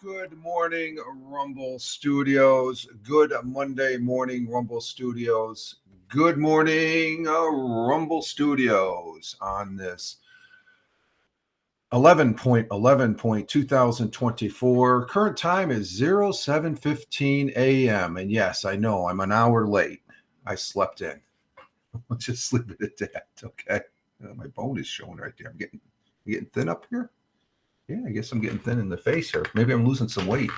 Good morning, Rumble Studios. Good Monday morning, Rumble Studios. Good morning, Rumble Studios on this 11.11.2024. Current time is 07:15 a.m. And yes, I know I'm an hour late. I slept in. I'll just leave it at that, okay? My bone is showing right there. I'm getting thin up here. Yeah, I guess I'm getting thin in the face here. Maybe I'm losing some weight.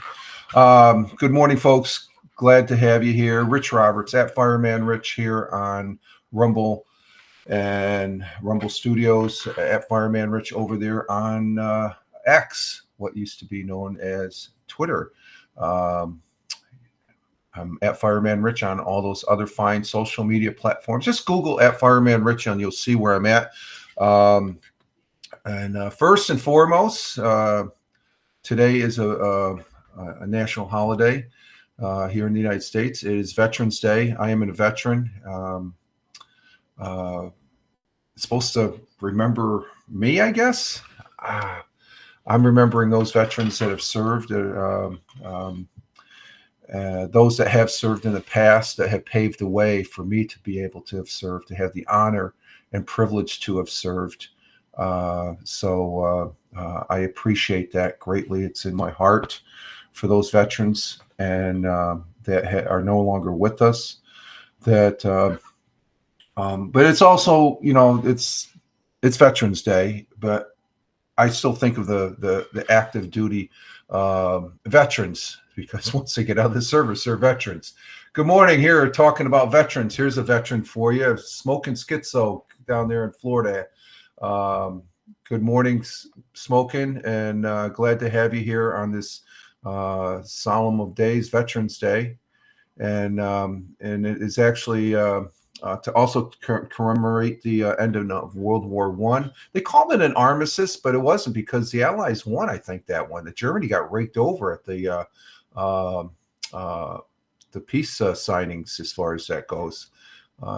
Good morning, folks. Glad to have you here. Rich Roberts at Fireman Rich here on Rumble and Rumble Studios at Fireman Rich over there on X, what used to be known as Twitter. I'm at Fireman Rich on all those other fine social media platforms. Just Google at Fireman Rich and you'll see where I'm at. And first and foremost, today is a national holiday here in the United States. It is Veterans Day. I am a veteran. Supposed to remember me, I guess. I'm remembering those veterans that have served, those that have served in the past that have paved the way for me to be able to have served, to have the honor and privilege to have served. So I appreciate that greatly. It's in my heart for those veterans and that are no longer with us. But it's also, it's Veterans Day, but I still think of the active duty veterans, because once they get out of the service, they're veterans. Good morning. Here talking about veterans. Here's a veteran for you, Smoking Schizo down there in Florida. Good morning, Smoking, and glad to have you here on this solemn of days, Veterans Day, and it is actually to also commemorate the end of World War I. They called it an armistice, but it wasn't, because the Allies won. I think that one. That Germany got raked over at the peace signings, as far as that goes.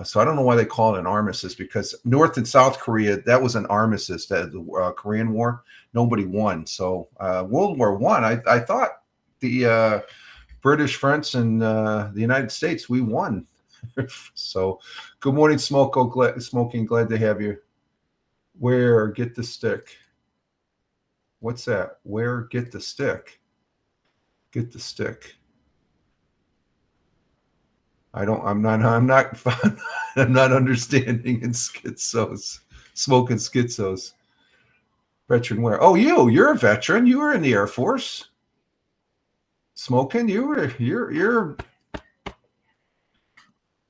So I don't know why they call it an armistice, because North and South Korea, that was an armistice, that the Korean War, nobody won. So World War I thought the British, French, and the United States, we won. So good morning, Smoking. Glad to have you. Where get the stick? What's that? Where get the stick? Get the stick. I'm not I'm not understanding in schizos, smoking schizos. Veteran where? Oh, you're a veteran. You were in the Air Force. Smoking. You're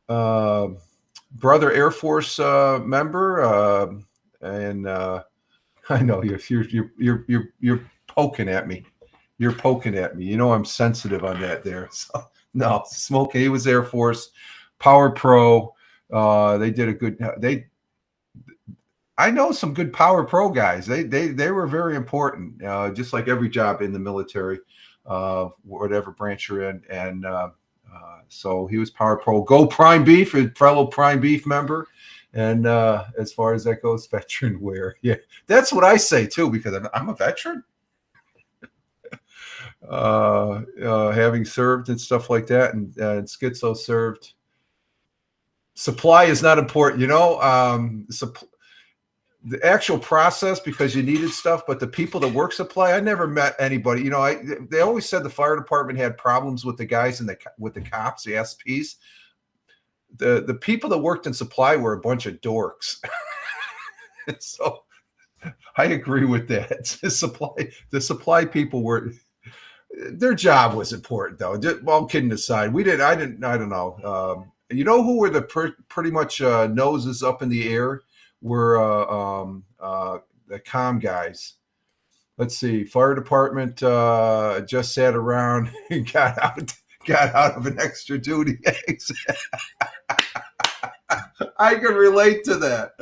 uh, brother Air Force member, and I know you're poking at me. You're poking at me. You know I'm sensitive on that there. So no, smoking. He was Air Force, Power Pro. They did a good. I know some good Power Pro guys. They were very important. Just like every job in the military, whatever branch you're in, and so he was Power Pro. Go Prime Beef, a fellow Prime Beef member. And as far as that goes, veteran wear. Yeah, that's what I say too, because I'm a veteran. Having served and stuff like that, and schizo served. Supply is not important, the actual process, because you needed stuff, but the people that work supply, I never met anybody. They always said the fire department had problems with the guys with the cops, the SPs. The people that worked in supply were a bunch of dorks. So I agree with that. The supply people were, their job was important though. Well, kidding aside, I don't know. You know who were pretty much noses up in the air were the comm guys. Let's see, fire department just sat around and got out of an extra duty. I can relate to that.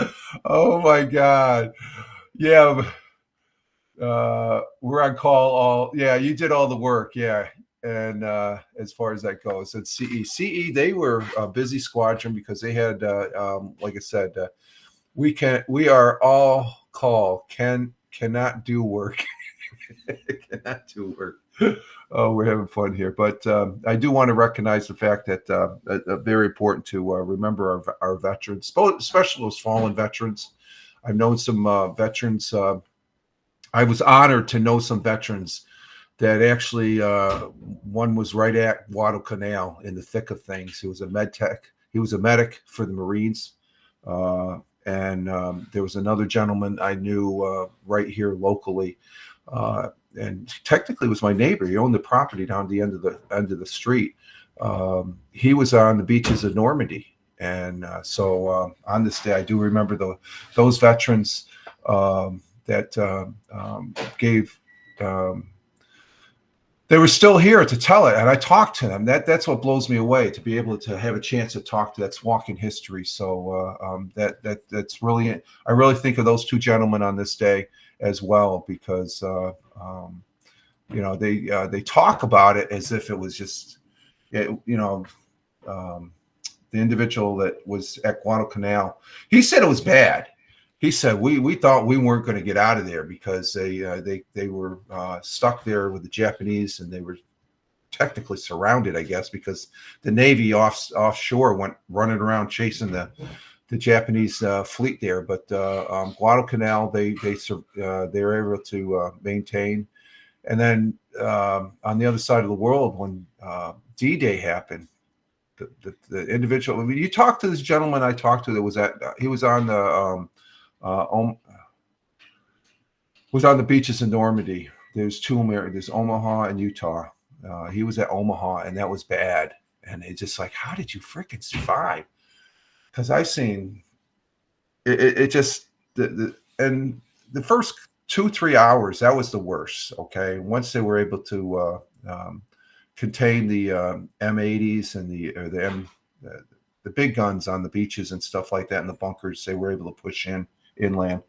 Oh my God. Yeah. We're on call you did all the work. Yeah. And as far as that goes, at CE, they were a busy squadron because they had, like I said, we are all call, cannot do work. Cannot do work. Oh, we're having fun here. But I do want to recognize the fact that very important to remember our veterans, especially those fallen veterans. I've known some veterans. I was honored to know some veterans that actually, one was right at Guadalcanal in the thick of things. He was a med tech. He was a medic for the Marines. And there was another gentleman I knew right here locally. And technically was my neighbor. He owned the property down the end of the street. He was on the beaches of Normandy. And so on this day, I do remember those veterans that gave, they were still here to tell it. And I talked to them. That's what blows me away, to be able to have a chance to talk to that's walking history. So that's really, I really think of those two gentlemen on this day as well, because they talk about it as if it was just, the individual that was at Guadalcanal, he said it was bad. He said we thought we weren't going to get out of there because they were stuck there with the Japanese, and they were technically surrounded, I guess, because the Navy offshore went running around chasing the Japanese fleet there. But Guadalcanal, they were able to maintain. And then on the other side of the world, when D-Day happened, the individual, I mean, you talked to this gentleman I talked to that was he was on the was on the beaches in Normandy. There's two Americans, there's Omaha and Utah. He was at Omaha, and that was bad. And it's just like, how did you freaking survive? Because I've seen it just and the first 2-3 hours, that was the worst. Okay, once they were able to contain the M80s and the big guns on the beaches and stuff like that in the bunkers, they were able to push inland.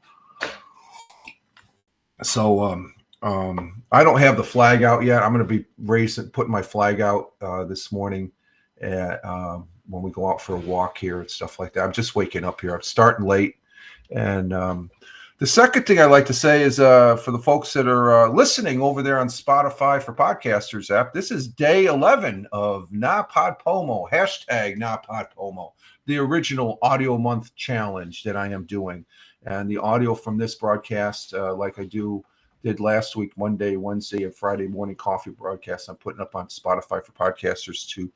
So I don't have the flag out yet. I'm going to be putting my flag out this morning when we go out for a walk here and stuff like that. I'm just waking up here. I'm starting late. And the second thing I'd like to say is for the folks that are listening over there on Spotify for Podcasters app, this is day 11 of Na Pod Pomo, hashtag Na Pod Pomo, the original audio month challenge that I am doing. And the audio from this broadcast, like I do did last week, Monday, Wednesday, and Friday morning coffee broadcast. I'm putting up on Spotify for podcasters to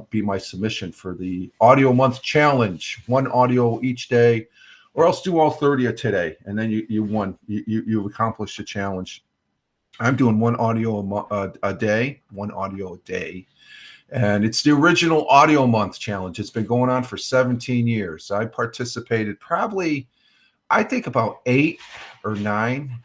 be my submission for the audio month challenge. 1 audio each day, or else do all 30 today, and then you won. You accomplished the challenge. I'm doing 1 audio a day, 1 audio a day. And it's the original audio month challenge. It's been going on for 17 years. I participated probably, I think about 8 or 9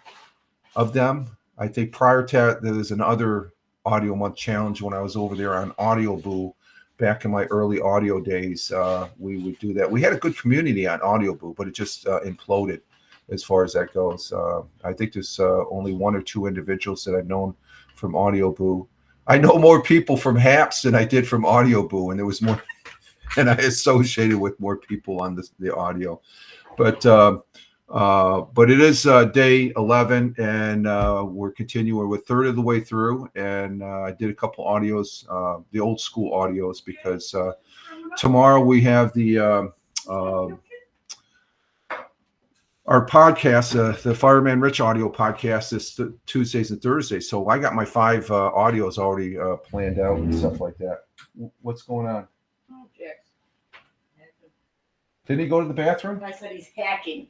of them. I think prior to that, there was another audio month challenge when I was over there on Audio Boo back in my early audio days. We would do that. We had a good community on Audio Boo, but it just imploded as far as that goes. I think there's only 1 or 2 individuals that I've known from Audio Boo. I know more people from Haps than I did from Audio Boo, and there was more, and I associated with more people on the audio. But it is day 11, and we're continuing. We're third of the way through, and I did a couple audios, the old school audios, because tomorrow we have our podcast, the Fireman Rich audio podcast, is Tuesdays and Thursdays. So I got my 5 audios already planned out and stuff like that. What's going on? Oh, Jack. Didn't he go to the bathroom? I said he's hacking.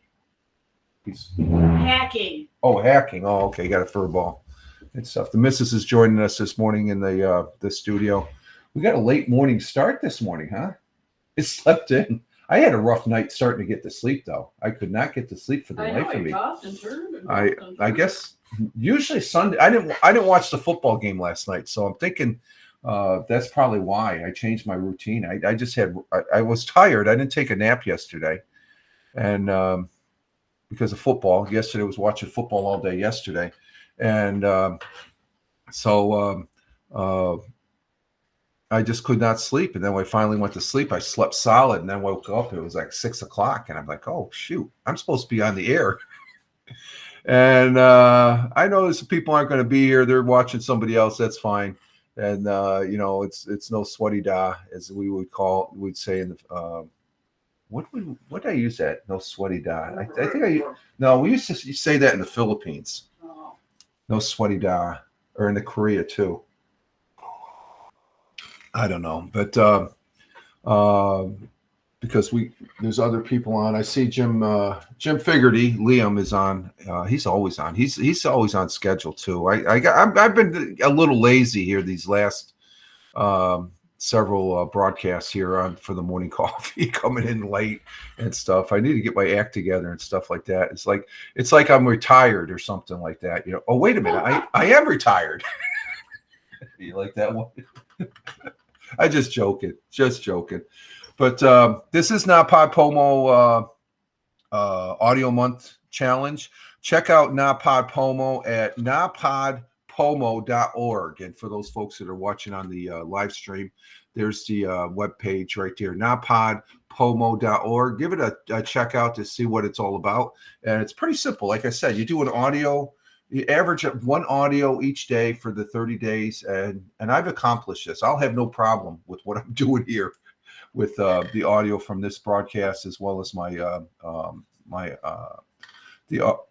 He's hacking. Oh, hacking. Oh, okay. Got a fur ball and stuff. The missus is joining us this morning in the studio. We got a late morning start this morning, huh? It slept in. I had a rough night starting to get to sleep, though. I could not get to sleep for the life of me. I guess usually Sunday. I didn't watch the football game last night, so I'm thinking that's probably why I changed my routine. I was tired. I didn't take a nap yesterday, and because of football. Yesterday I was watching football all day yesterday, and so I just could not sleep. And then when I finally went to sleep, I slept solid, and then woke up. It was like 6 o'clock, and I'm like, oh shoot, I'm supposed to be on the air. And I know some people aren't going to be here. They're watching somebody else. That's fine. And it's no sweaty da, as we'd say in the what did I use that? No sweaty da. We used to say that in the Philippines. No sweaty da, or in the Korea too. I don't know, but because there's other people on. I see Jim Figerty, Liam is on. He's always on. He's always on schedule too. I've been a little lazy here these last several broadcasts here for the morning coffee, coming in late and stuff. I need to get my act together and stuff like that. It's like I'm retired or something like that. Oh, wait a minute, I am retired. You like that one? I just joking. But this is NaPodPoMo Audio Month Challenge. Check out NaPodPoMo at napodpomo.org. And for those folks that are watching on the live stream, there's the webpage right there, napodpomo.org. Give it a check out to see what it's all about. And it's pretty simple. Like I said, you do an audio. You average up 1 audio each day for the 30 days, and I've accomplished this. I'll have no problem with what I'm doing here with the audio from this broadcast, as well as my audio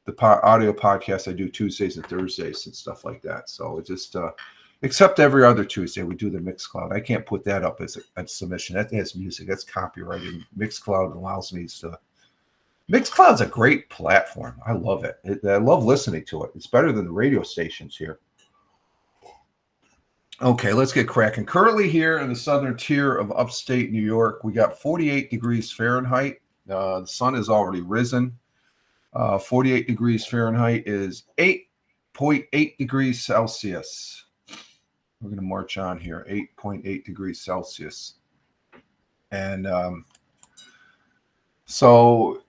podcast I do Tuesdays and Thursdays and stuff like that. So it just except every other Tuesday we do the Mixcloud. I can't put that up as a submission. That has music. That's copyrighted. Mixcloud allows me to. Mixcloud's a great platform. I love it. I love listening to it. It's better than the radio stations here. Okay, let's get cracking. Currently here in the southern tier of upstate New York, we got 48 degrees Fahrenheit. The sun has already risen. 48 degrees Fahrenheit is 8.8 degrees Celsius. We're going to march on here. 8.8 degrees Celsius. And so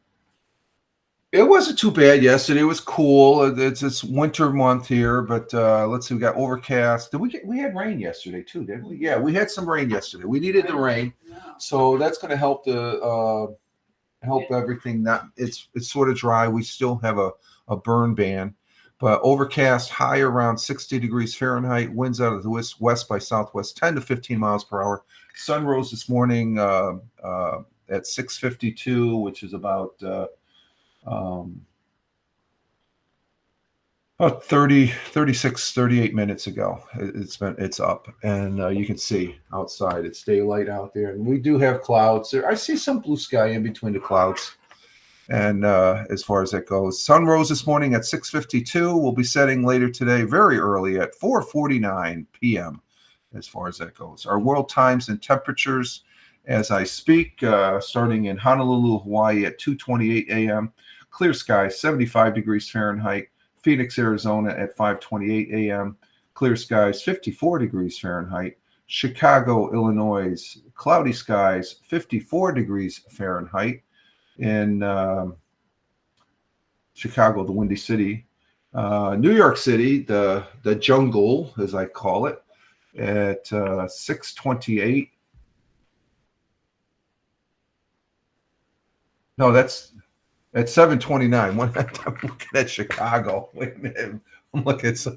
it wasn't too bad yesterday. It was cool. It's winter month here, but let's see. We got overcast. We had rain yesterday too, didn't we? Yeah, we had some rain yesterday. We needed the rain, so that's going to help help everything. It's sort of dry. We still have a burn ban, but overcast. High around 60 degrees Fahrenheit. Winds out of the west by southwest, 10 to 15 miles per hour. Sun rose this morning at 6:52, which is about About 30, 36, 38 minutes ago. It's up, and you can see outside. It's daylight out there, and we do have clouds there. I see some blue sky in between the clouds. And as far as that goes, sun rose this morning at 6:52. We'll be setting later today, very early at 4:49 p.m. As far as that goes, our world times and temperatures as I speak, starting in Honolulu, Hawaii at 2:28 a.m. Clear skies, 75 degrees Fahrenheit. Phoenix, Arizona at 5:28 a.m. Clear skies, 54 degrees Fahrenheit. Chicago, Illinois, cloudy skies, 54 degrees Fahrenheit. In Chicago, the Windy City. New York City, the jungle, as I call it, at 6:28. No, that's at 7:29. I'm looking at Chicago. Wait a minute. I'm looking at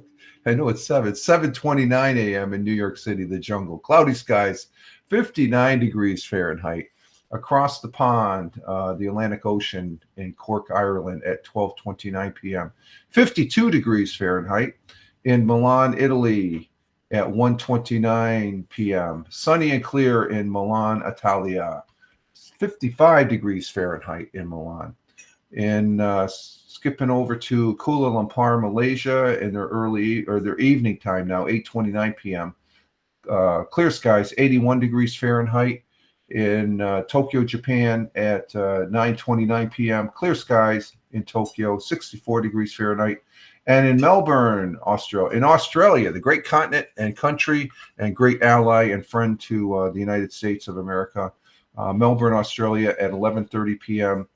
I know it's 7:29 a.m. in New York City, the jungle. Cloudy skies, 59 degrees Fahrenheit. Across the pond, the Atlantic Ocean in Cork, Ireland at 12:29 p.m. 52 degrees Fahrenheit. In Milan, Italy at 1:29 p.m. Sunny and clear in Milan, Italia. 55 degrees Fahrenheit in Milan. In skipping over to Kuala Lumpur, Malaysia, in their evening time now, 8:29 p.m. Clear skies, 81 degrees Fahrenheit. In Tokyo, Japan at 9:29 p.m. Clear skies in Tokyo, 64 degrees Fahrenheit. And in Melbourne, Australia, the great continent and country and great ally and friend to the United States of America, Melbourne, Australia at 11:30 p.m.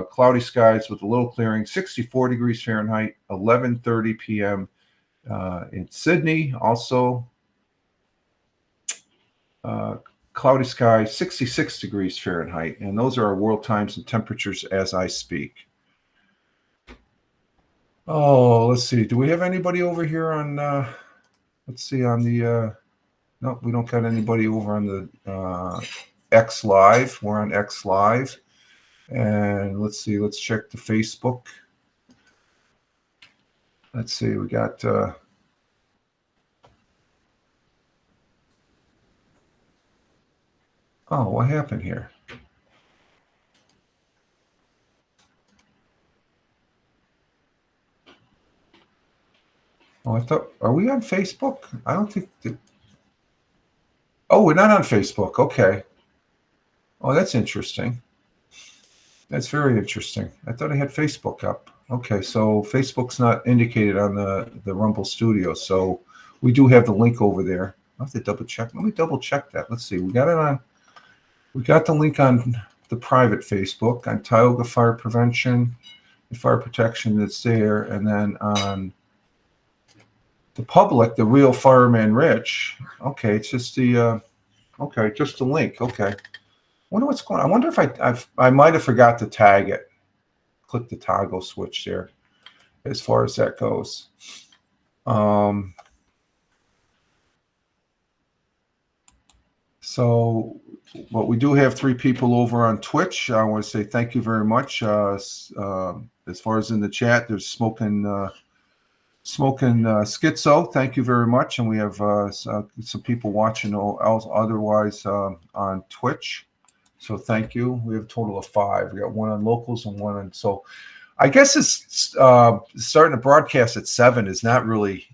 Cloudy skies with a little clearing, 64 degrees Fahrenheit, 11:30 p.m. In Sydney, also cloudy sky, 66 degrees Fahrenheit. And those are our world times and temperatures as I speak. Oh, let's see. Do we have anybody over here on, let's see, on the, no, we don't got anybody over on the X Live. We're on X Live. And let's see, let's check the Facebook. Let's see, we got, oh, what happened here? Oh, I thought, are we on Facebook? I don't think. Oh, we're not on Facebook. Okay. Oh, that's interesting. That's very interesting. I thought I had Facebook up. Okay, so Facebook's not indicated on the Rumble Studio. So we do have the link over there. I'll have to double check. Let me double check that. Let's see. We got it on. We got the link on the private Facebook on Tioga Fire Prevention, the fire protection that's there, and then on the public, the real Fireman Rich. Okay, it's just the okay, just the link. Okay, wonder what's going on. I wonder if I might have forgot to tag it. Click the toggle switch there, as far as that goes. So, but we do have 3 people over on Twitch. I want to say thank you very much. As far as in the chat, there's Smoking Schizo. Thank you very much. And we have some people watching otherwise on Twitch. So thank you. We have a total of 5. We got 1 on locals and 1 on. So I guess it's starting to broadcast at 7 is not really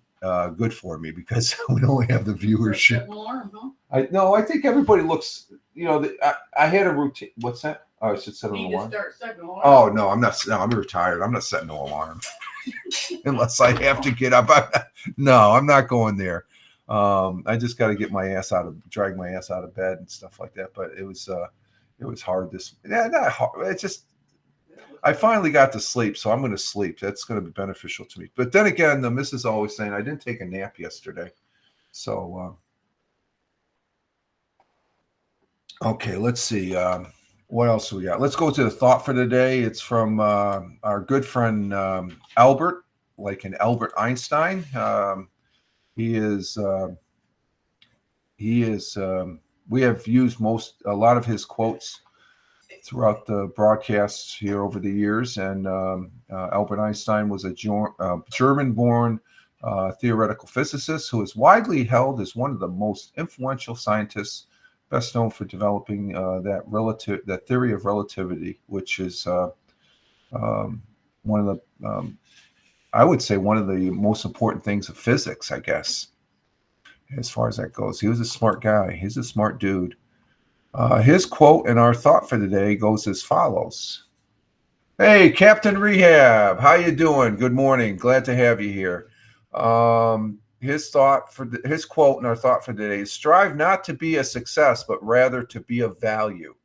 good for me because we only have the viewership. Alarm, huh? I think everybody looks. I had a routine. What's that? Oh, I should set an Need alarm. to start setting alarm. Oh no, I'm not. No, I'm retired. I'm not setting no alarm unless I have to get up. I'm not going there. I just got to drag my ass out of bed and stuff like that. But it was hard. Not hard. It's just I finally got to sleep, so I'm going to sleep. That's going to be beneficial to me. But then again, the missus always saying I didn't take a nap yesterday, so. Okay, let's see. What else we got? Let's go to the thought for the day. It's from our good friend Albert, like an Albert Einstein. He is. We have used a lot of his quotes throughout the broadcasts here over the years. And Albert Einstein was a German-born theoretical physicist who is widely held as one of the most influential scientists, best known for developing that theory of relativity, which is one of the I would say one of the most important things of physics, I guess, as far as that goes. He was a smart guy. He's a smart dude. His quote and our thought for today goes as follows. Hey, Captain Rehab, how you doing? Good morning. Glad to have you here. His quote and our thought for today is: strive not to be a success, but rather to be of value.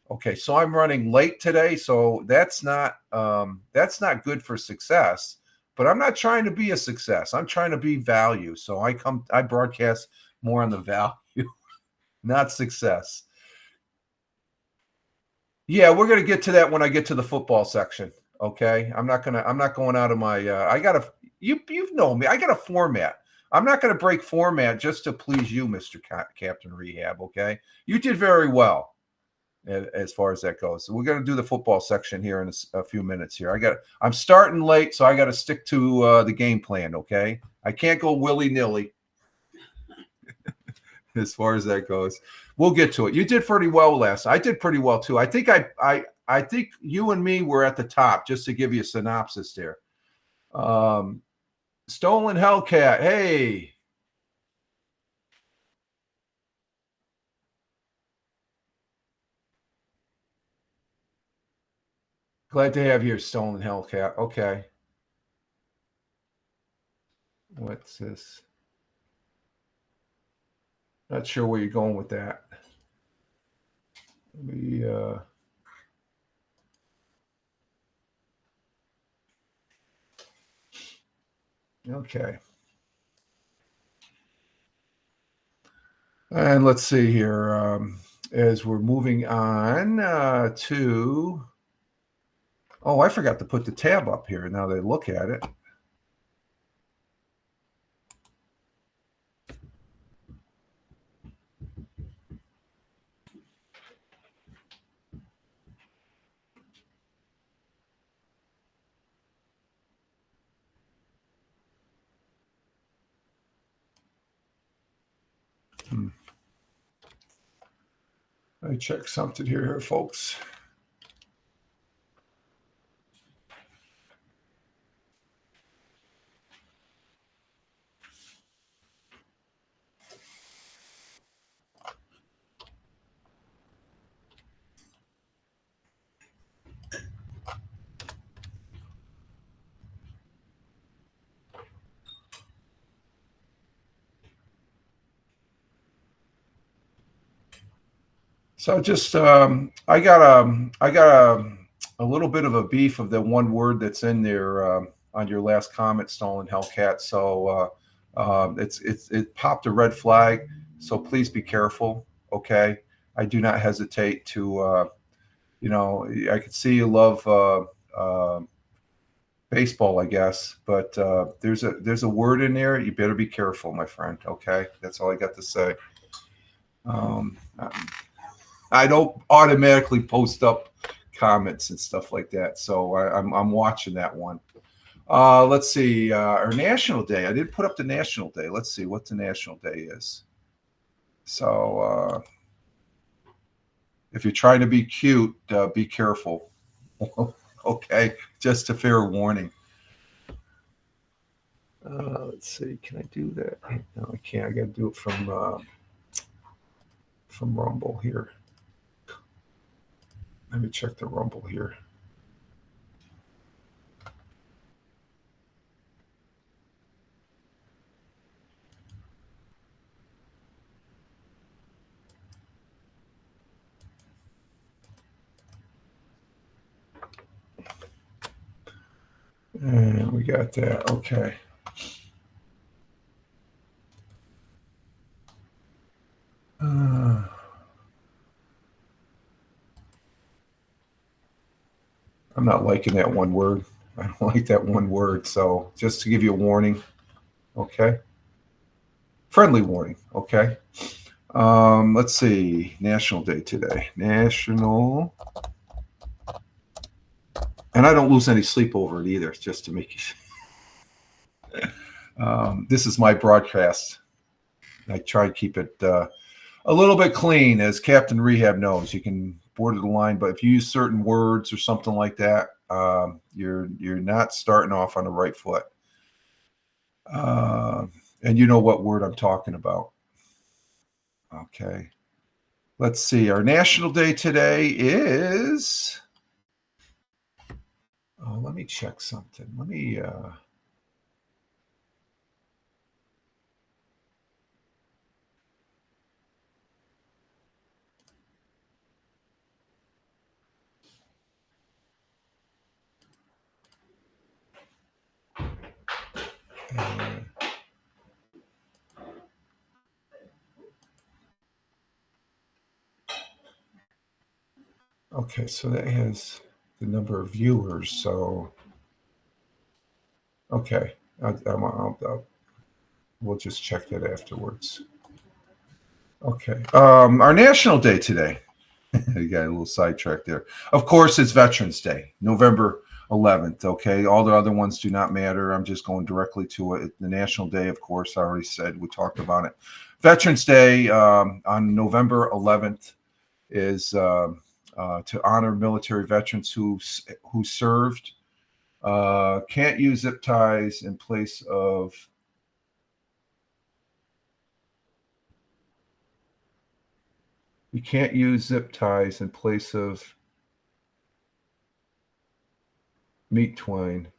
Okay, so I'm running late today, so that's not good for success. But I'm not trying to be a success. I'm trying to be value. So I broadcast more on the value, not success. Yeah, we're gonna get to that when I get to the football section. Okay, I'm not going out of my. You know me. I got a format. I'm not gonna break format just to please you, Mr. Captain Rehab. Okay, you did very well as far as that goes. So we're gonna do the football section here in a few minutes. Here, I'm starting late, so I got to stick to the game plan. Okay, I can't go willy nilly. As far as that goes, we'll get to it. You did pretty well last. I did pretty well too. I think I think you and me were at the top. Just to give you a synopsis there. Stolen Hellcat. Hey. Glad to have you here, Stolen Hellcat. Okay. What's this? Not sure where you're going with that. Okay. And let's see here. As we're moving on to. Oh, I forgot to put the tab up here. Now they look at it. Let me check something here, folks. So just I got a little bit of a beef of the one word that's in there on your last comment, Stolen Hellcat. So it popped a red flag. So please be careful. Okay, I do not hesitate to I could see you love baseball, I guess, but there's a word in there. You better be careful, my friend. Okay, that's all I got to say. I don't automatically post up comments and stuff like that, so I'm watching that one. Let's see, our National Day. I didn't put up the National Day. Let's see what the National Day is. So if you're trying to be cute, be careful. Okay, just a fair warning. Let's see, can I do that? No, I can't. I got to do it from Rumble here. Let me check the Rumble here. And we got that. Okay. I'm not liking that one word. I don't like that one word. So just to give you a warning, okay? Friendly warning, okay? Let's see. National Day today. National. And I don't lose any sleep over it either, just to make you. This is my broadcast. I try to keep it a little bit clean, as Captain Rehab knows. You can border the line, but if you use certain words or something like that, you're not starting off on the right foot. And you know what word I'm talking about. Okay. Let's see. Our national day today is. Oh, let me check something. Let me. Okay, so that has the number of viewers. So, okay, we'll just check that afterwards. Okay, our national day today. You got a little sidetracked there. Of course, it's Veterans Day, November 11th. Okay, all the other ones do not matter. I'm just going directly to it. The national day, of course, I already said, we talked about it. Veterans Day on November 11th is to honor military veterans who served. Can't use zip ties in place of. You can't use zip ties in place of meat twine.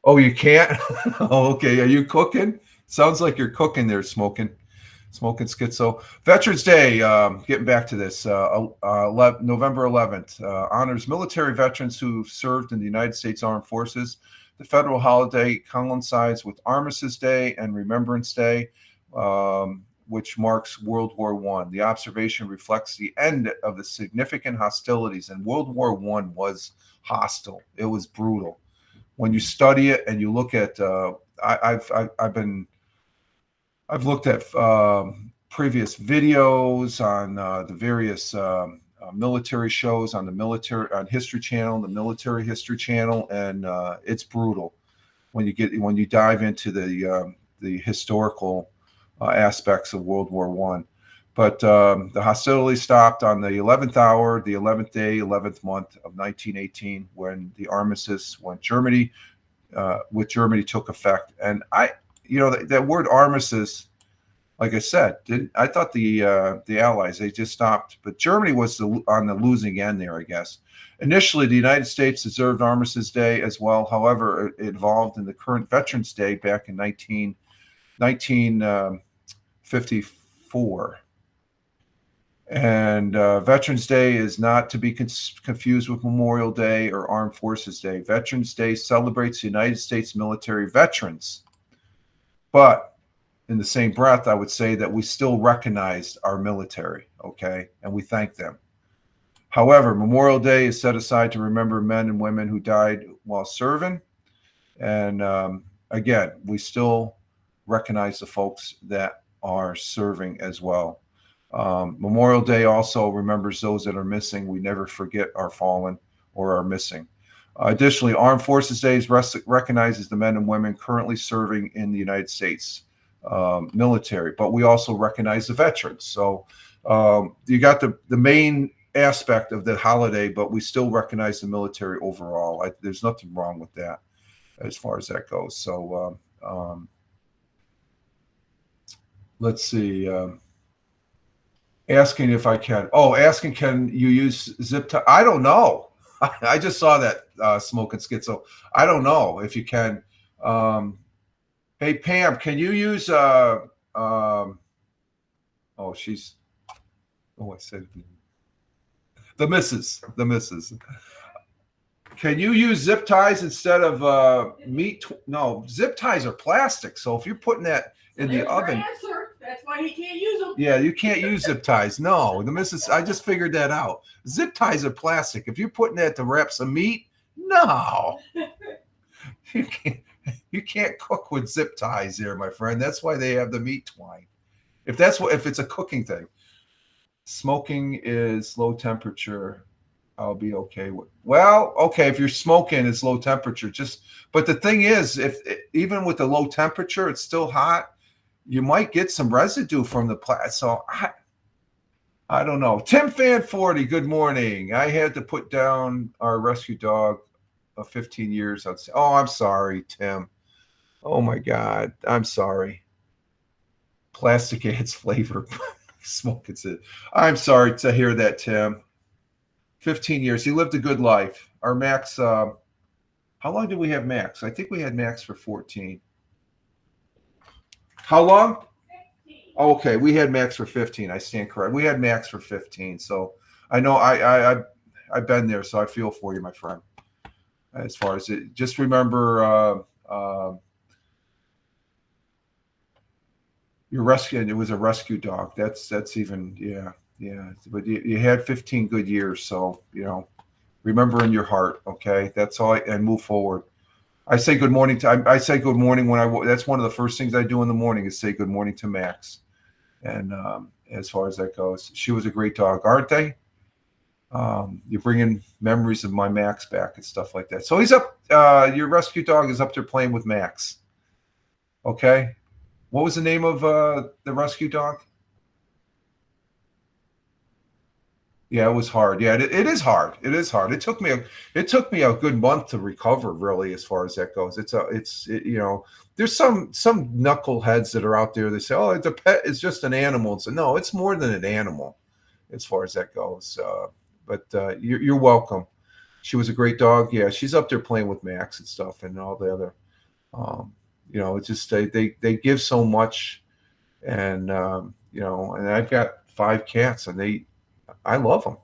Oh, you can't? Oh, okay. Are you cooking? Sounds like you're cooking there, smoking schizo. Veterans Day, getting back to this, November 11th, honors military veterans who served in the United States Armed Forces. The federal holiday coincides with Armistice Day and Remembrance Day, which marks World War I. The observation reflects the end of the significant hostilities, and World War I was hostile. It was brutal. When you study it and you look at, I've looked at previous videos on the various military shows on on History Channel, the Military History Channel, and it's brutal when you dive into the historical aspects of World War I. But the hostilities stopped on the 11th hour, the 11th day, 11th month of 1918, when the armistice, when Germany took effect. And that word armistice, like I said, I thought the Allies, they just stopped, but Germany was on the losing end there, I guess. Initially, the United States observed Armistice Day as well. However, it evolved in the current Veterans Day back in 1954. And Veterans Day is not to be confused with Memorial Day or Armed Forces Day. Veterans Day celebrates the United States military veterans. But in the same breath, I would say that we still recognize our military, okay? And we thank them. However, Memorial Day is set aside to remember men and women who died while serving. And again, we still recognize the folks that are serving as well. Memorial Day also remembers those that are missing. We never forget our fallen or our missing. Additionally, Armed Forces Day recognizes the men and women currently serving in the United States military, but we also recognize the veterans. So you got the main aspect of the holiday, but we still recognize the military overall. There's nothing wrong with that as far as that goes. So let's see. Asking if I can. Oh, asking, can you use zip tie? I don't know. I just saw that smoking schizo. I don't know if you can. Hey, Pam, can you use oh, she's, oh, I said the missus. Can you use zip ties instead of meat? No, zip ties are plastic. So if you're putting that in the oven. That's why he can't use them. Yeah, you can't use zip ties. No, the missus, I just figured that out. Zip ties are plastic. If you're putting that to wrap some meat, no. You can't cook with zip ties there, my friend. That's why they have the meat twine. If it's a cooking thing, smoking is low temperature. I'll be okay with. Well, okay, if you're smoking, it's low temperature. But the thing is, if even with the low temperature, it's still hot. You might get some residue from the plastic. So I don't know. Tim Fan 40, good morning. I had to put down our rescue dog of 15 years. I'd say, oh, I'm sorry, Tim. Oh my God, I'm sorry. Plastic adds flavor. Smoke it's it. I'm sorry to hear that, Tim. 15 years. He lived a good life. Our Max, how long did we have Max? I think we had Max for 14. How long? 15. Oh, okay, we had Max for 15. I stand correct. We had Max for 15. So I know I've been there, so I feel for you, my friend. As far as it, just remember you're rescuing. It was a rescue dog. That's even yeah. But you had 15 good years, so remember in your heart. Okay, that's all. And move forward. I say good morning to. I say good morning when That's one of the first things I do in the morning is say good morning to Max. And as far as that goes, she was a great dog, aren't they? You're bringing memories of my Max back and stuff like that. So he's up. Your rescue dog is up there playing with Max. Okay. What was the name of the rescue dog? Yeah, it was hard. Yeah, it is hard. It is hard. It took me a good month to recover, really, as far as that goes. There's some knuckleheads that are out there. They say, "Oh, it's a pet. It's just an animal." So no, it's more than an animal, as far as that goes. But you're welcome. She was a great dog. Yeah, she's up there playing with Max and stuff, and all the other. It's just they give so much, and and I've got 5 cats, and I love them.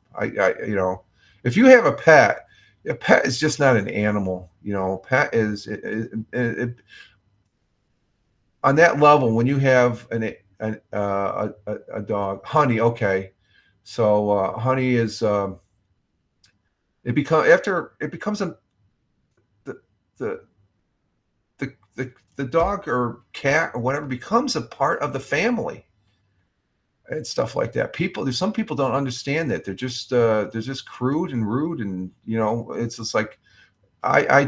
If you have a pet is just not an animal. Pet is on that level. When you have a dog, Honey. Okay, so Honey is it becomes the the the dog or cat or whatever becomes a part of the family and stuff like that. There's some people don't understand that. They're just crude and rude, and it's just like I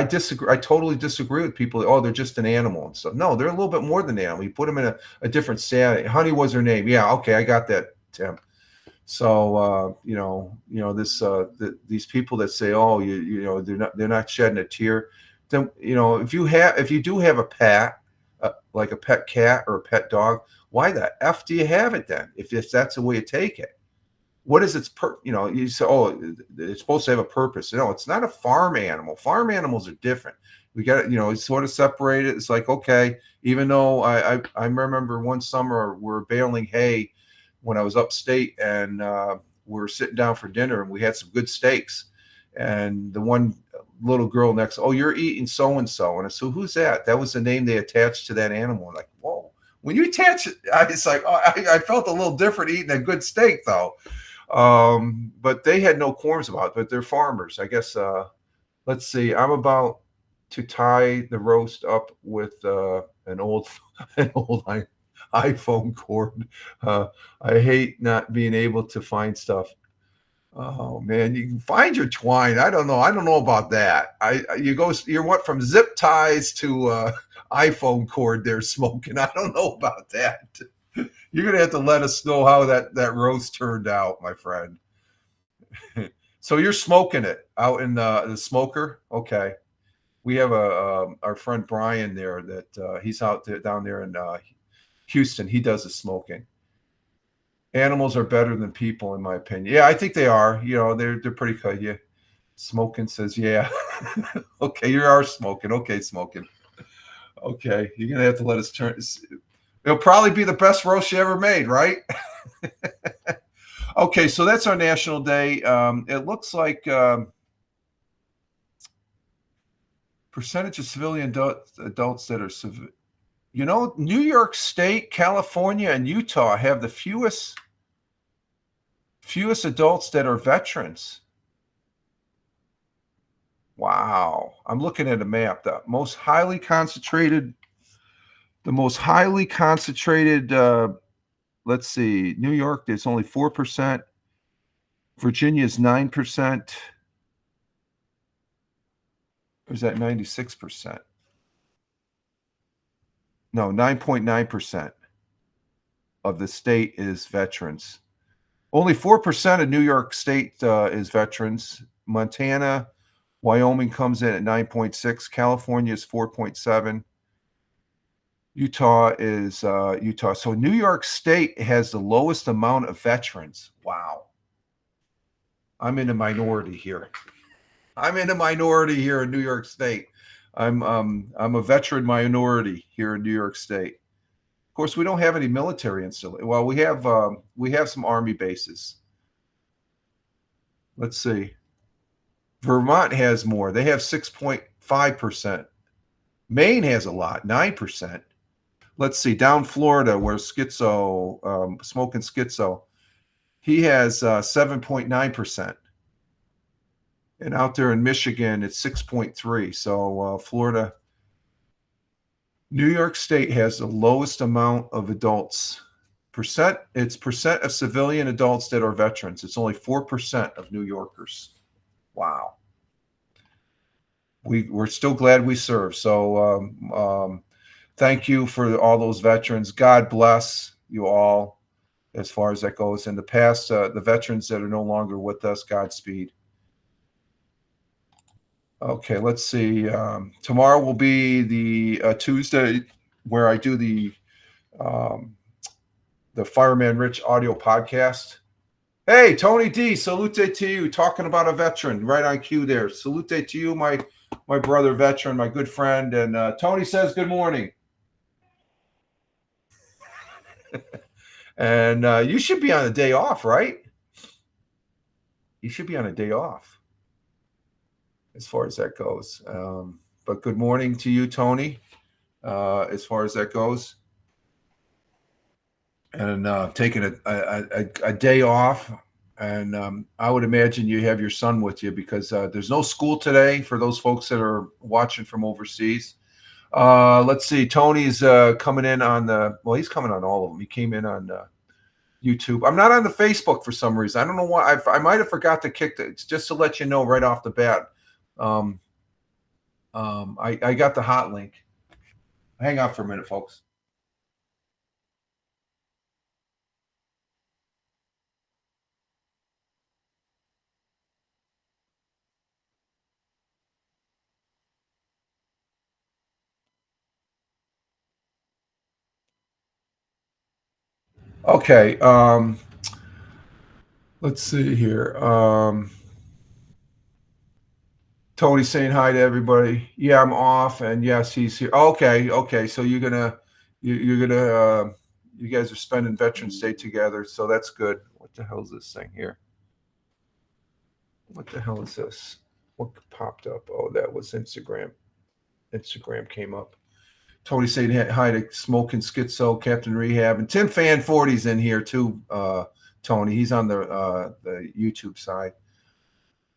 disagree. I totally disagree with people. Oh, they're just an animal and stuff. No, they're a little bit more than an animal. You put them in a different stat. Honey was her name. Yeah, okay, I got that, Tim. So these people that say, oh, they're not shedding a tear. Then if you do have a pet, like a pet cat or a pet dog, why the F do you have it then? If that's the way you take it, what is its you say, oh, it's supposed to have a purpose. No, it's not a farm animal. Farm animals are different. We got it's sort of separated. It's like, okay, even though I remember one summer we're baling hay when I was upstate, and we were sitting down for dinner, and we had some good steaks, and the one little girl next, oh, you're eating so and so, and I said, who's that? That was the name they attached to that animal. I'm like, whoa. When you attach it, it's like, oh, I felt a little different eating a good steak though. But they had no qualms about it, but they're farmers, I guess. Let's see, I'm about to tie the roast up with an old iPhone cord. I hate not being able to find stuff. Oh man, you can find your twine. I don't know. I don't know about that. You went from zip ties to iPhone cord there smoking. I don't know about that. You're gonna have to let us know how that roast turned out, my friend. So you're smoking it out in the smoker. Okay, we have our friend Brian there that he's out there down there in Houston. He does the smoking. Animals are better than people, in my opinion. Yeah, I think they are. They're pretty good. Yeah. Smoking says, yeah. Okay, you are smoking. Okay, smoking. Okay, you're gonna have to let us turn. It'll probably be the best roast you ever made, right? Okay, so that's our National Day. It looks like percentage of civilian adults that are New York State, California, and Utah have the fewest adults that are veterans. Wow. I'm looking at a map. The most highly concentrated The most highly concentrated, let's see, New York, there's only 4%. Virginia is 9%. Or is that 96%? No, 9.9% of the state is veterans. Only 4% of New York State is veterans. Montana, Wyoming comes in at 9.6. California is 4.7. Utah is Utah. So New York State has the lowest amount of veterans. Wow. I'm in the minority here. I'm in the minority here in New York State. I'm a veteran minority here in New York State. Of course, we don't have any military installations. Well, we have some army bases. Let's see. Vermont has more. They have 6.5%. Maine has a lot, 9%. Let's see. Down Florida, where Smoking Schizo, he has 7.9%. And out there in Michigan, it's 6.3. So Florida, New York State has the lowest amount of adults. It's percent of civilian adults that are veterans. It's only 4% of New Yorkers. Wow. We're still glad we serve. So thank you for all those veterans. God bless you all as far as that goes. In the past, the veterans that are no longer with us, Godspeed. Okay, let's see. Tomorrow will be the Tuesday where I do the Fireman Rich audio podcast. Hey, Tony D, salute to you. Talking about a veteran, right on cue there. Salute to you, my brother veteran, my good friend. And Tony says good morning. And you should be on a day off, right? You should be on a day off as far as that goes. But good morning to you, Tony, as far as that goes. And taking a day off. And I would imagine you have your son with you because there's no school today for those folks that are watching from overseas. Let's see. Tony's coming in on he's coming on all of them. He came in on YouTube. I'm not on the Facebook for some reason. I don't know why. I might have forgot to kick it. Just to let you know right off the bat. I got the hot link. Hang on for a minute, folks. Okay. Let's see here. Tony saying hi to everybody. Yeah, I'm off, and yes, he's here. Okay. So you're gonna you guys are spending Veterans Day together, so that's good. What the hell is this thing here? What the hell is this? What popped up? Oh, that was Instagram. Instagram came up. Tony saying hi to Smoking Schizo, Captain Rehab, and Tim Fan 40's in here too. Tony, he's on the YouTube side.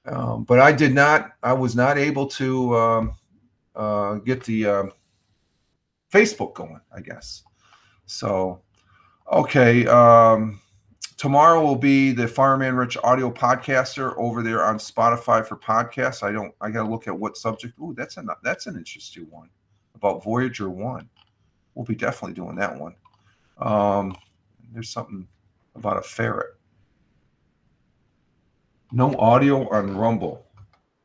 But I was not able to get the Facebook going, I guess. So, okay. Tomorrow will be the Fireman Rich audio podcaster over there on Spotify for podcasts. I got to look at what subject. Ooh, that's an interesting one about Voyager 1. We'll be definitely doing that one. There's something about a ferret. No audio on Rumble.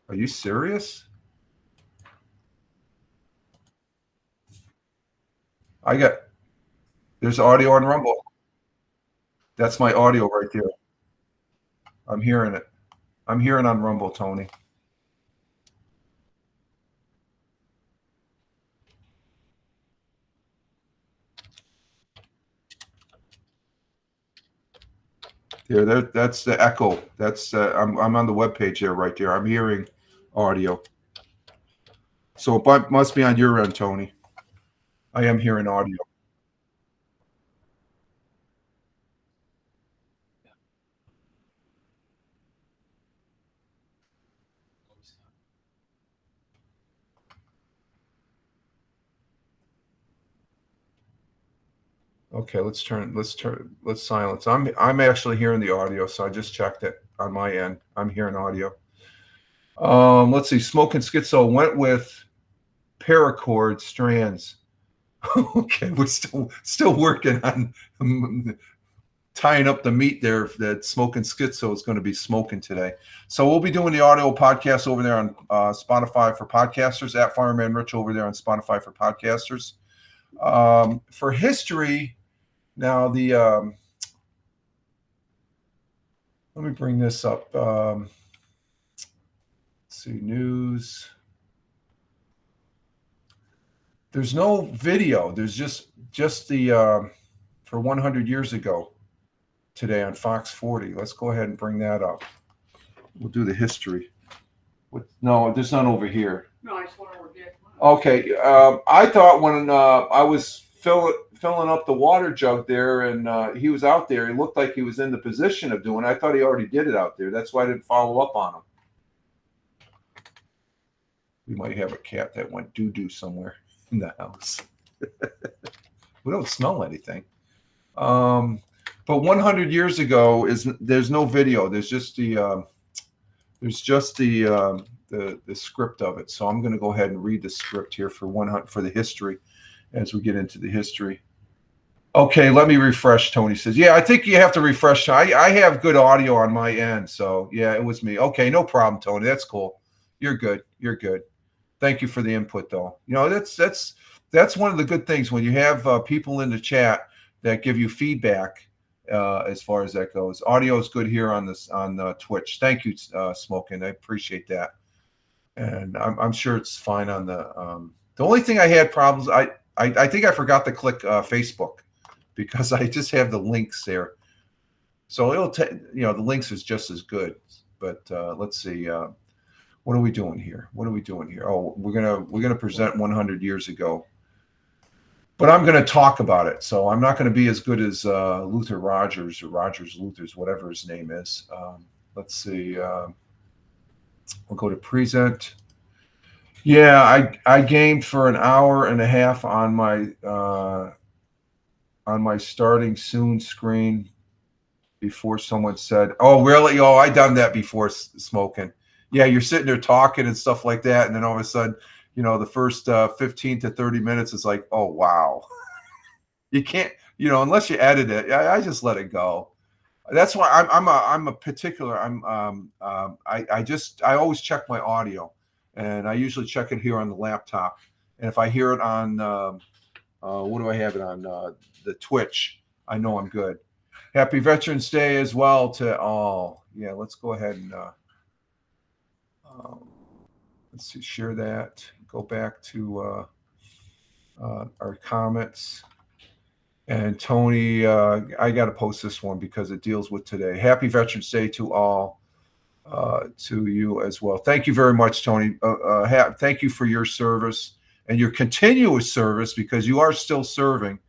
Are you serious? There's audio on Rumble. That's my audio right there. I'm hearing it. I'm hearing on Rumble, Tony. There, that's the echo. That's I'm on the webpage there, right there. I'm hearing audio. So it must be on your end, Tony. I am hearing audio. Okay, let's silence. I'm actually hearing the audio, so I just checked it on my end. I'm hearing audio. Let's see. Smoke and Schizo went with paracord strands. Okay, we're still working on tying up the meat there that Smoking Schizo is going to be smoking today. So we'll be doing the audio podcast over there on Spotify for podcasters, at Fireman Rich over there on Spotify for podcasters. For history, now let me bring this up. Let's see, news. There's no video. There's just the for 100 years ago today on Fox 40. Let's go ahead and bring that up. We'll do the history. No, there's none over here. No, I just want to forget. Okay. I thought when I was filling up the water jug there and he was out there, he looked like he was in the position of doing it. I thought he already did it out there. That's why I didn't follow up on him. We might have a cat that went doo-doo somewhere in the house. We don't smell anything. But 100 years ago there's no video. There's just the script of it. So I'm going to go ahead and read the script here for the history as we get into the history. Okay, let me refresh. Tony says, yeah, I think you have to refresh. I have good audio on my end. So yeah, it was me. Okay, no problem, Tony. That's cool. You're good. You're good. Thank you for the input, though. You know, that's one of the good things when you have people in the chat that give you feedback as far as that goes. Audio is good here on Twitch. Thank you, Smoking. I appreciate that, and I'm sure it's fine on the. The only thing I had problems. I think I forgot to click Facebook because I just have the links there, so it'll the links is just as good. But let's see. What are we doing here? Oh, we're gonna present 100 years ago. But I'm going to talk about it, so I'm not going to be as good as Luther Rogers or Rogers Luthers, whatever his name is. Let's see. We'll go to present. Yeah, I gamed for an hour and a half on my starting soon screen before someone said, "Oh, really? Oh, I done that before, Smoking." Yeah, you're sitting there talking and stuff like that, and then all of a sudden, the first 15 to 30 minutes is like, oh, wow. You can't, unless you edit it. I just let it go. That's why I'm a particular. I always check my audio, and I usually check it here on the laptop. And if I hear it on, what do I have it on? The Twitch. I know I'm good. Happy Veterans Day as well to all. Yeah, let's go ahead and let's see, share that. Go back to our comments. And Tony, I got to post this one because it deals with today. Happy Veterans Day to all, to you as well. Thank you very much, Tony. Thank you for your service and your continuous service, because you are still serving,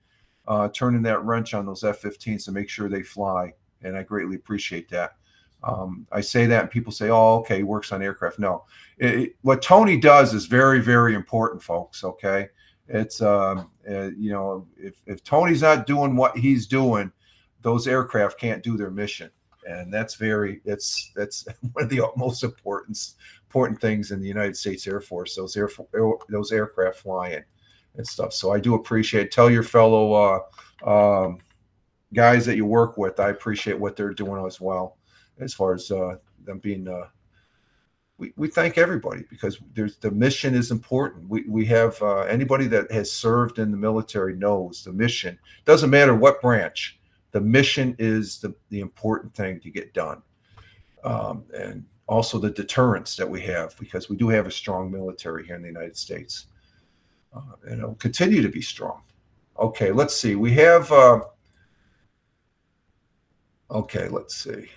turning that wrench on those F-15s to make sure they fly. And I greatly appreciate that. I say that and people say, oh, okay, he works on aircraft. No, what Tony does is very, very important, folks. Okay. It's, if Tony's not doing what he's doing, those aircraft can't do their mission. And that's one of the most important things in the United States Air Force, those aircraft flying and stuff. So I do appreciate, tell your fellow guys that you work with, I appreciate what they're doing as well. As far as them being, we thank everybody, because the mission is important. We have anybody that has served in the military knows the mission. Doesn't matter what branch, the mission is the important thing to get done, and also the deterrence that we have, because we do have a strong military here in the United States, and it'll continue to be strong. Okay, let's see. We have. Okay, let's see.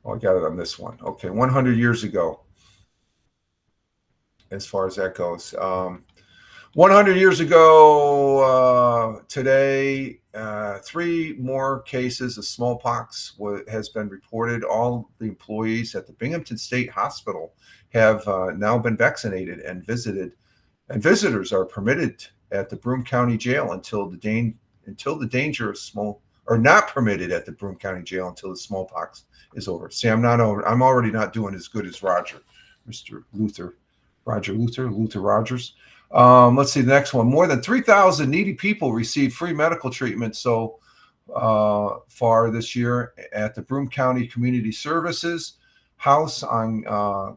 Oh, I got it on this one. Okay, 100 years ago, as far as that goes. 100 years ago today, 3 more cases of smallpox has been reported. All the employees at the Binghamton State Hospital have now been vaccinated and visited, and visitors are permitted at the Broome County Jail until the danger of small or not permitted at the Broome County Jail until the smallpox is over. See, I'm already not doing as good as Roger, Mr. Roger Rogers. Let's see the next one. More than 3,000 needy people received free medical treatment so far this year at the Broome County Community Services House on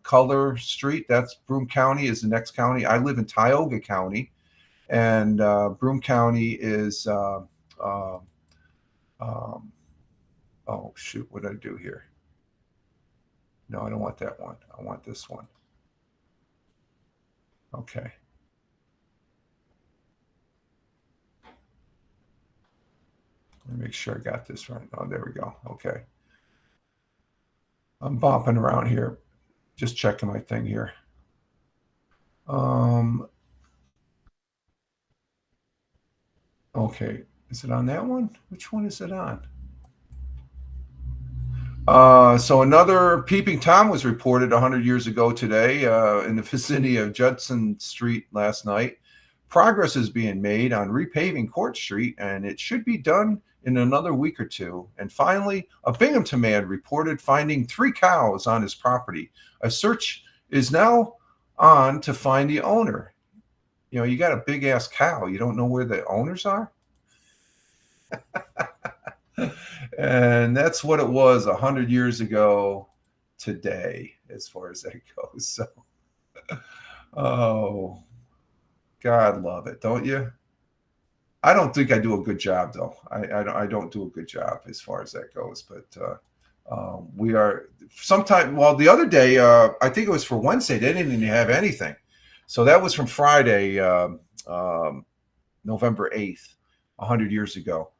Color Street. That's Broome County is the next county. I live in Tioga County, and Broome County is oh shoot, what did I do here? No, I don't want that one. I want this one. Okay. Let me make sure I got this right. Oh, there we go. Okay. I'm bopping around here, just checking my thing here. Okay. Is it on that one? Which one is it on? So another peeping Tom was reported 100 years ago today in the vicinity of Judson Street last night. Progress is being made on repaving Court Street, and it should be done in another week or two. And finally, a Binghamton man reported finding 3 cows on his property. A search is now on to find the owner. You know, you got a big ass cow. You don't know where the owners are? And that's what it was 100 years ago today, as far as that goes. So, oh, God love it, don't you? I don't think I do a good job, though. I don't do a good job as far as that goes. But we are sometime. Well, the other day, I think it was for Wednesday. They didn't even have anything. So that was from Friday, November 8th, 100 years ago.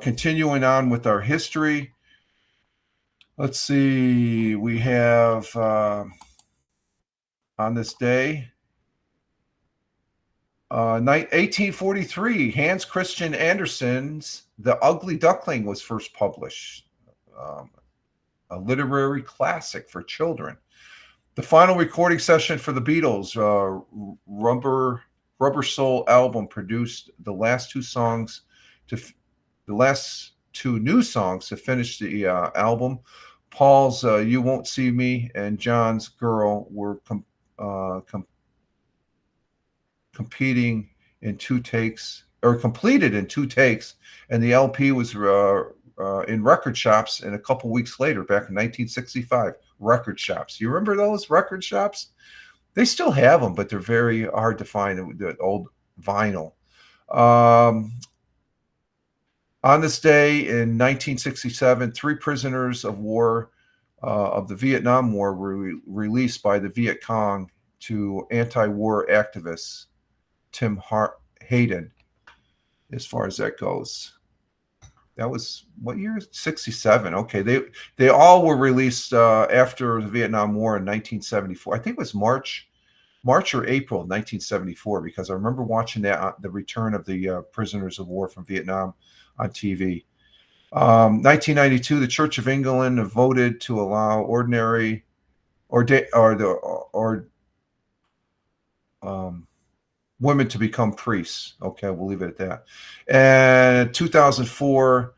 Continuing on with our history, let's see, we have on this day, 1843, Hans Christian Andersen's The Ugly Duckling was first published, a literary classic for children. The final recording session for the Beatles' Rubber Soul album produced the last two new songs to finish the album. Paul's You Won't See Me and John's Girl were completed in 2 takes, and the LP was in record shops, and a couple weeks later, back in 1965, record shops. You remember those record shops? They still have them, but they're very hard to find, the old vinyl. On this day in 1967, 3 prisoners of war of the Vietnam War were released by the Viet Cong to anti-war activists Tim Hayden, as far as that goes. That was what year? 67. Okay, they all were released after the Vietnam War in 1974. I think it was March or April of 1974, because I remember watching that, the return of the prisoners of war from Vietnam on TV. 1992, the Church of England voted to allow women to become priests. Okay, we'll leave it at that. And 2004,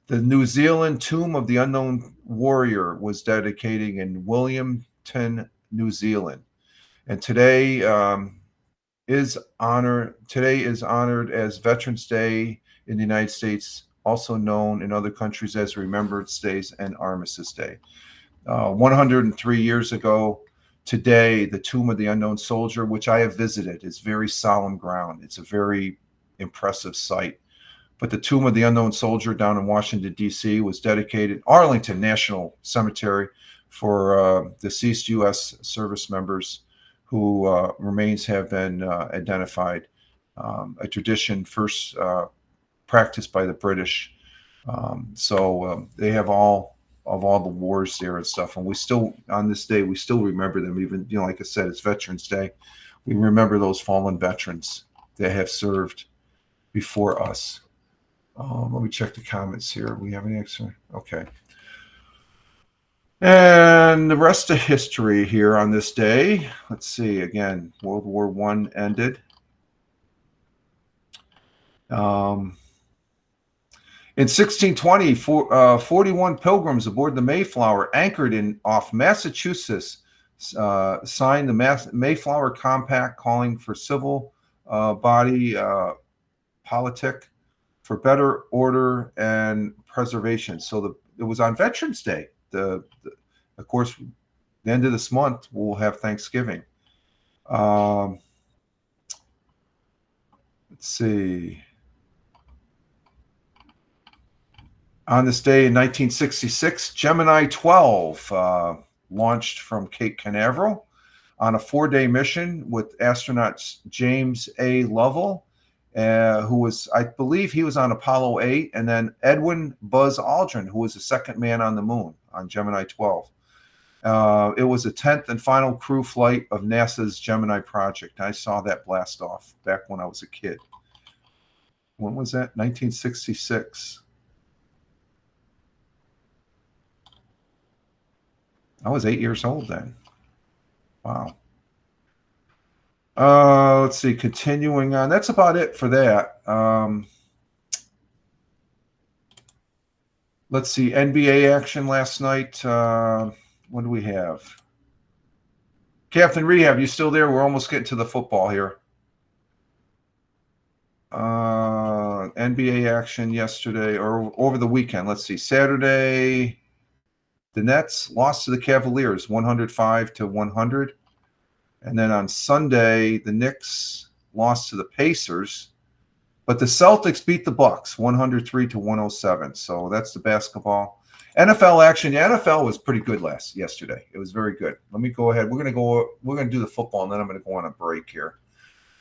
the New Zealand Tomb of the Unknown Warrior was dedicated in Williamton, New Zealand. And today is honored as Veterans Day in the United States, also known in other countries as Remembrance Days and Armistice Day. 103 years ago today, the Tomb of the Unknown Soldier, which I have visited, is very solemn ground. It's a very impressive sight. But the Tomb of the Unknown Soldier down in Washington, D.C. was dedicated, Arlington National Cemetery, for deceased U.S. service members who remains have been identified. A tradition first practiced by the British. So they have all of all the wars there and stuff. And we still, on this day, we still remember them. Even, like I said, it's Veterans Day. We remember those fallen veterans that have served before us. Let me check the comments here. We have any extra? Okay. And the rest of history here on this day. Let's see. Again, World War I ended. In 1620, 41 pilgrims aboard the Mayflower anchored off Massachusetts signed the Mayflower Compact, calling for civil body politic for better order and preservation. So it was on Veterans Day. Of course, the end of this month we'll have Thanksgiving. Let's see. On this day in 1966, Gemini 12 launched from Cape Canaveral on a 4-day mission with astronauts James A. Lovell, who was, I believe he was on Apollo 8, and then Edwin Buzz Aldrin, who was the second man on the moon on Gemini 12. It was the 10th and final crew flight of NASA's Gemini project. I saw that blast off back when I was a kid. When was that? 1966. I was 8 years old then. Wow. Let's see. Continuing on. That's about it for that. Let's see. NBA action last night. What do we have? Captain Rehab, you still there? We're almost getting to the football here. NBA action yesterday or over the weekend. Let's see. Saturday, the Nets lost to the Cavaliers 105-100. And then on Sunday, the Knicks lost to the Pacers. But the Celtics beat the Bucks 103-107. So that's the basketball. NFL action. The NFL was pretty good yesterday. It was very good. Let me go ahead. We're gonna do the football, and then I'm gonna go on a break here.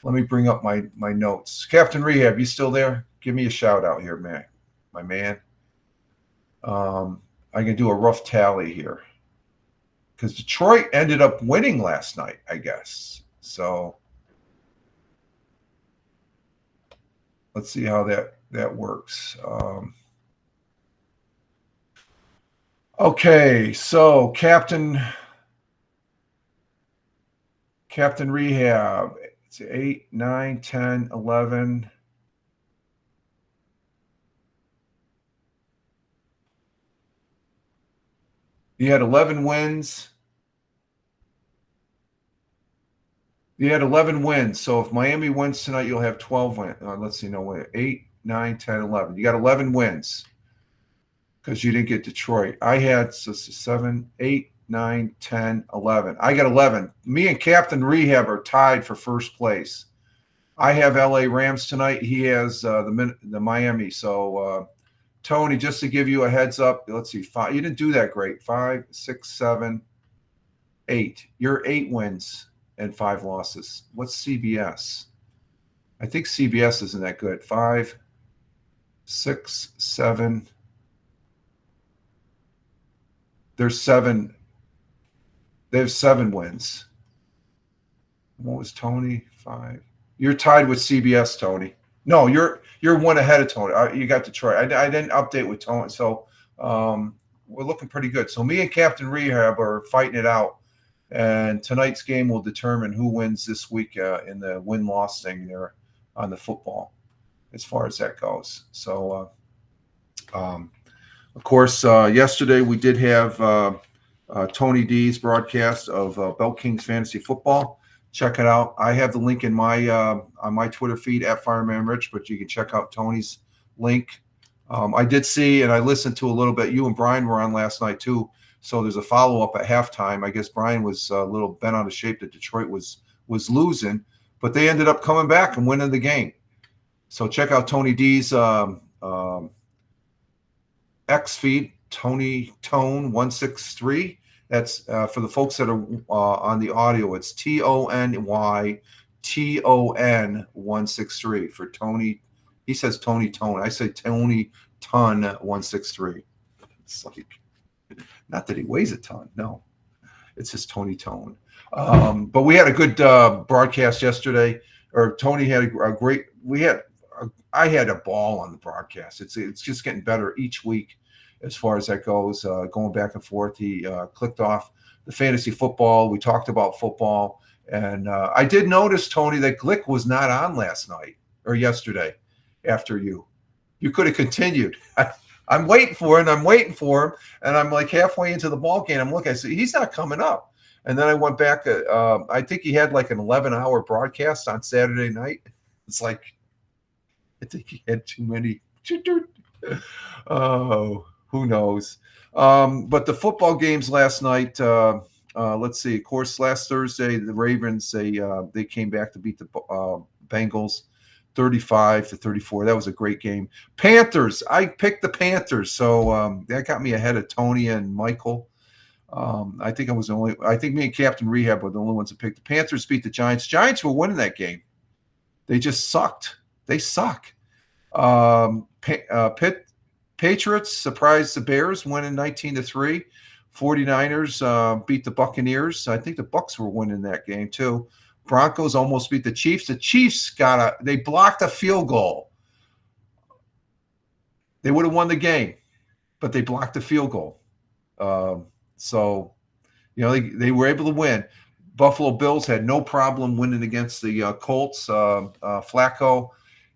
Let me bring up my notes. Captain Rehab, you still there? Give me a shout out here, man. My man. I can do a rough tally here because Detroit ended up winning last night, I guess. So let's see how that works. Okay, so Captain Rehab, it's 8, 9, 10, 11. You had 11 wins. You had 11 wins. So if Miami wins tonight, you'll have 12 wins. Let's see. No, wait. 8, 9, 10, 11. You got 11 wins because you didn't get Detroit. I had 7, 8, 9, 10, 11. I got 11. Me and Captain Rehab are tied for first place. I have LA Rams tonight. He has the Miami. So, Tony, just to give you a heads up, let's see. 5. You didn't do that great. 5, 6, 7, 8. You're 8 wins and 5 losses. What's CBS? I think CBS isn't that good. 5, 6, 7. There's 7. They have 7 wins. What was Tony? 5. You're tied with CBS, Tony. No, you're one ahead of Tony. You got Detroit. I didn't update with Tony, so we're looking pretty good. So me and Captain Rehab are fighting it out, and tonight's game will determine who wins this week in the win-loss thing there on the football, as far as that goes. So, of course, yesterday we did have Tony D's broadcast of Bell Kings Fantasy Football. Check it out. I have the link in my on my Twitter feed at Fireman Rich, but you can check out Tony's link. I did see and I listened to a little bit. You and Brian were on last night too, so there's a follow-up at halftime. I guess Brian was a little bent out of shape that Detroit was losing, but they ended up coming back and winning the game. So check out Tony D's X feed, Tony Tone 163. That's for the folks that are on the audio. It's TONY TON 163 for Tony. He says Tony Tone. I say Tony Ton 163. It's like, not that he weighs a ton. No, it's just Tony Tone. But we had a good broadcast yesterday. Or Tony had a great. I had a ball on the broadcast. It's just getting better each week. As far as that goes, going back and forth, he clicked off the fantasy football. We talked about football, and I did notice, Tony, that Glick was not on last night or yesterday, after you. You could have continued. I'm waiting for him. And I'm like halfway into the ball game. I'm looking, I said, he's not coming up. And then I went back. I think he had like an 11-hour broadcast on Saturday night. It's like, I think he had too many. Oh, who knows? But the football games last night, let's see. Of course, last Thursday, the Ravens, they came back to beat the Bengals 35-34. That was a great game. Panthers, I picked the Panthers. So that got me ahead of Tony and Michael. I think me and Captain Rehab were the only ones that picked the Panthers. Beat the Giants. Giants were winning that game. They just sucked. They suck. Patriots surprised the Bears, winning 19-3. 49ers beat the Buccaneers. I think the Bucs were winning that game too. Broncos almost beat the Chiefs. The Chiefs they blocked a field goal. They would have won the game, but they blocked a field goal. So, they were able to win. Buffalo Bills had no problem winning against the Colts. Flacco,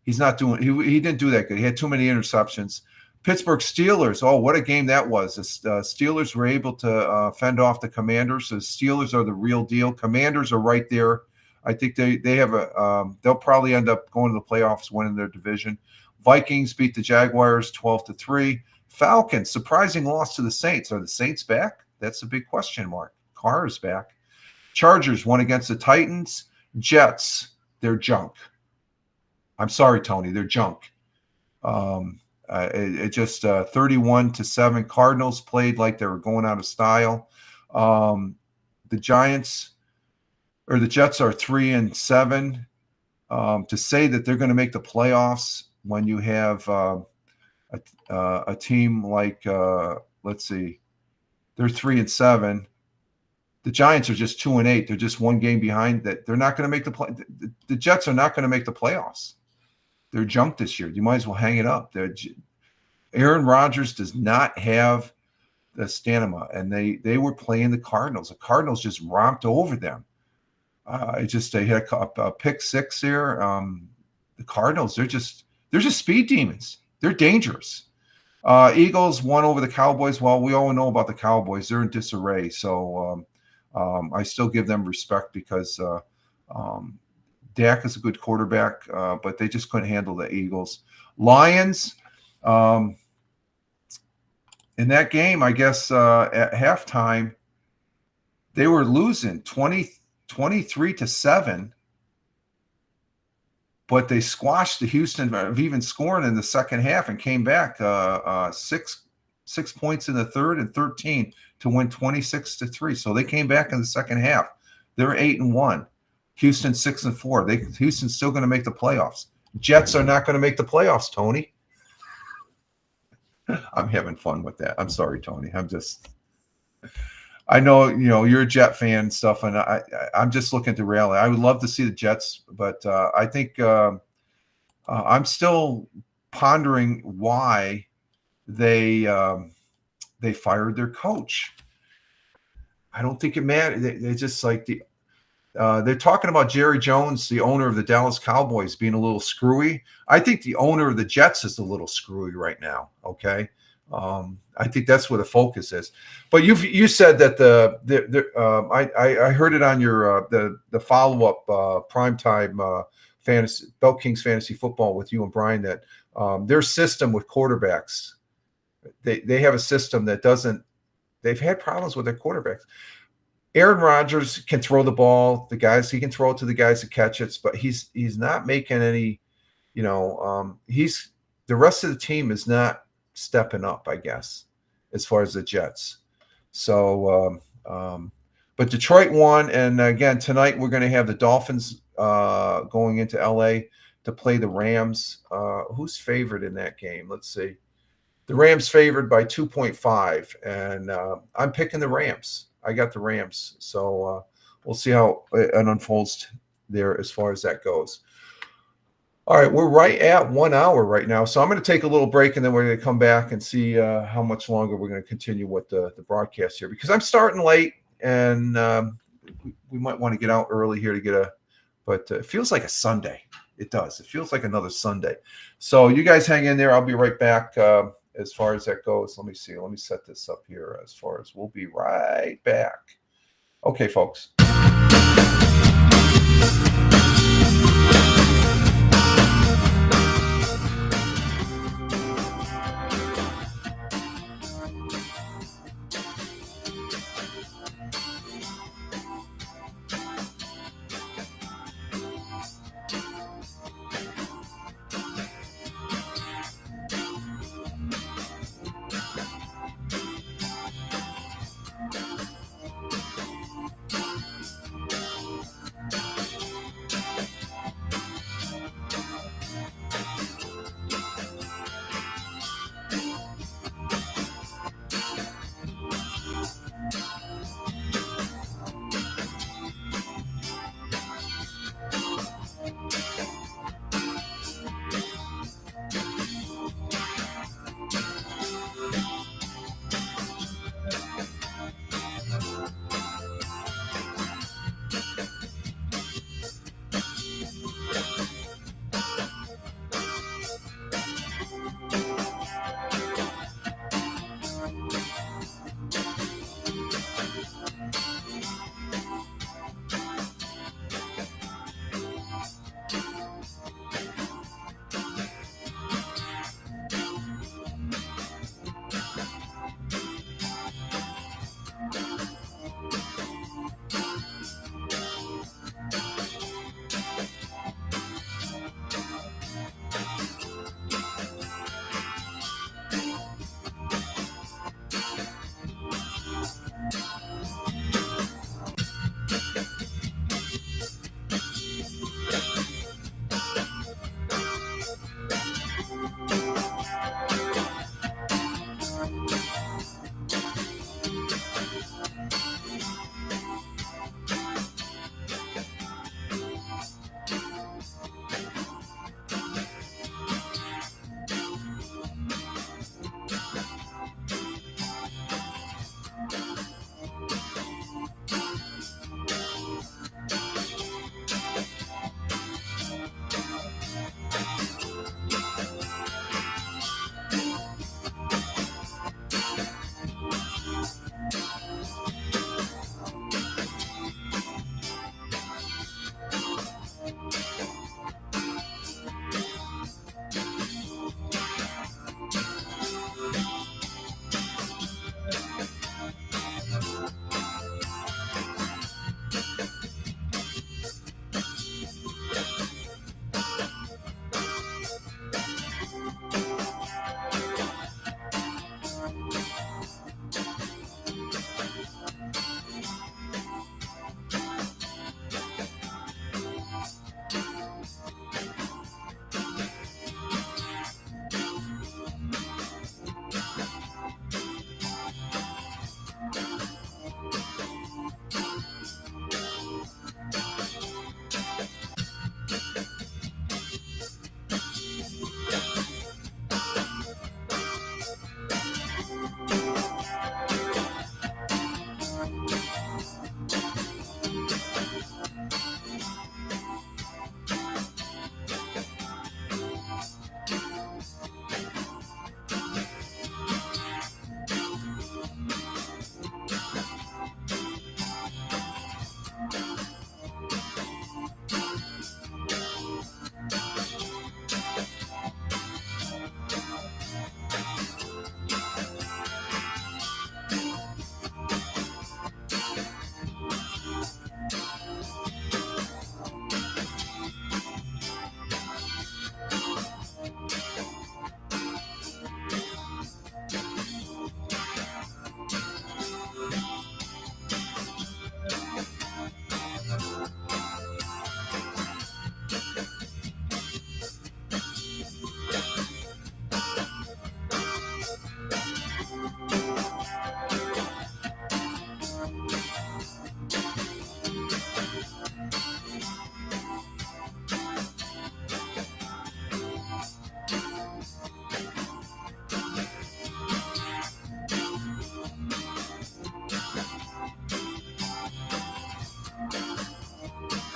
he's not doing. He didn't do that good. He had too many interceptions. Pittsburgh Steelers. Oh, what a game that was! The Steelers were able to fend off the Commanders. So the Steelers are the real deal. Commanders are right there. I think they have they'll probably end up going to the playoffs, winning their division. Vikings beat the Jaguars 12-3. Falcons, surprising loss to the Saints. Are the Saints back? That's a big question mark. Carr is back. Chargers won against the Titans. Jets, they're junk. I'm sorry, Tony, they're junk. It just 31-7. Cardinals played like they were going out of style. The Jets are 3-7. To say that they're going to make the playoffs when you have a team like let's see, they're 3-7. The Giants are just 2-8. They're just one game behind. That they're not going to make the Jets are not going to make the playoffs. They're junk this year. You might as well hang it up. Aaron Rodgers does not have the stamina, and they were playing the Cardinals. The Cardinals just romped over them. They had a pick six there. The Cardinals, they're just speed demons. They're dangerous. Eagles won over the Cowboys. Well, we all know about the Cowboys. They're in disarray. So I still give them respect because Dak is a good quarterback, but they just couldn't handle the Eagles. Lions, in that game, I guess at halftime, they were losing 23-7, but they squashed the Houston of even scoring in the second half and came back 6 points in the third and 13 to win 26-3. So they came back in the second half. They're 8-1. Houston 6-4. Houston's still going to make the playoffs. Jets are not going to make the playoffs, Tony. I'm having fun with that. I'm sorry, Tony. I know, you're a Jet fan and stuff, and I'm just looking at the reality. I would love to see the Jets, but I think I'm still pondering why they fired their coach. I don't think it mattered. They just like they're talking about Jerry Jones, the owner of the Dallas Cowboys, being a little screwy. I think the owner of the Jets is a little screwy right now. Okay. I think that's where the focus is. But you said that I heard it on your the follow-up primetime fantasy Belt Kings fantasy football with you and Brian that their system with quarterbacks, they have a system that doesn't. They've had problems with their quarterbacks. Aaron Rodgers can throw the ball. He can throw it to the guys that catch it, but he's not making any. The rest of the team is not stepping up, I guess, as far as the Jets. So, but Detroit won, and again tonight we're going to have the Dolphins going into LA to play the Rams. Who's favored in that game? Let's see. The Rams favored by 2.5, and I'm picking the Rams. I got the Rams, so we'll see how it unfolds there as far as that goes. All right, we're right at 1 hour right now, so I'm going to take a little break, and then we're going to come back and see how much longer we're going to continue with the broadcast here, because I'm starting late, and we might want to get out early here to but it feels like a Sunday. It does. It feels like another Sunday. So you guys hang in there. I'll be right back. As far as that goes, let me see. Let me set this up here. As far as we'll be right back. Okay, folks.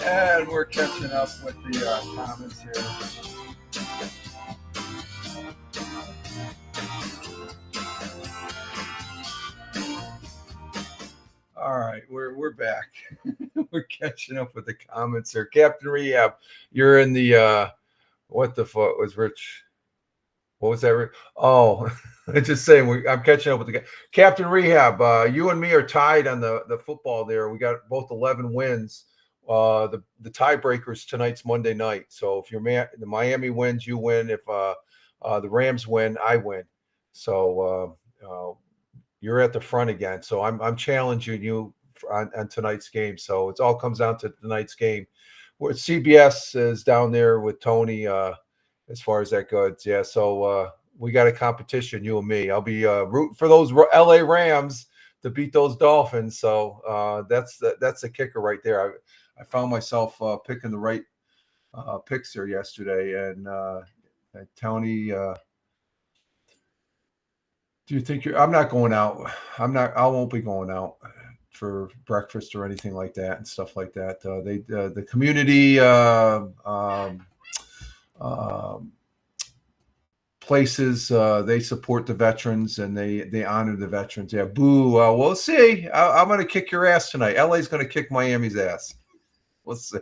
And we're catching up with the comments here. All right, we're back. We're catching up with the comments here. Captain Rehab, you're in the what the fuck was Rich? What was that? Oh, just saying. I'm catching up with the Captain Rehab. You and me are tied on the football there. We got both 11 wins. The tiebreakers tonight's Monday night. So if the Miami wins, you win. If the Rams win, I win. So you're at the front again. So I'm challenging you on tonight's game. So it all comes down to tonight's game. Where CBS is down there with Tony. As far as that goes, yeah. So we got a competition, you and me. I'll be rooting for those LA Rams to beat those Dolphins. So that's the kicker right there. I found myself picking the right picks here yesterday, and Tony, do you think I'm not going out? I won't be going out for breakfast or anything like that and stuff like that. The community. Places they support the veterans and they honor the veterans. Yeah, boo. We'll see. I'm going to kick your ass tonight. LA's going to kick Miami's ass. We'll see.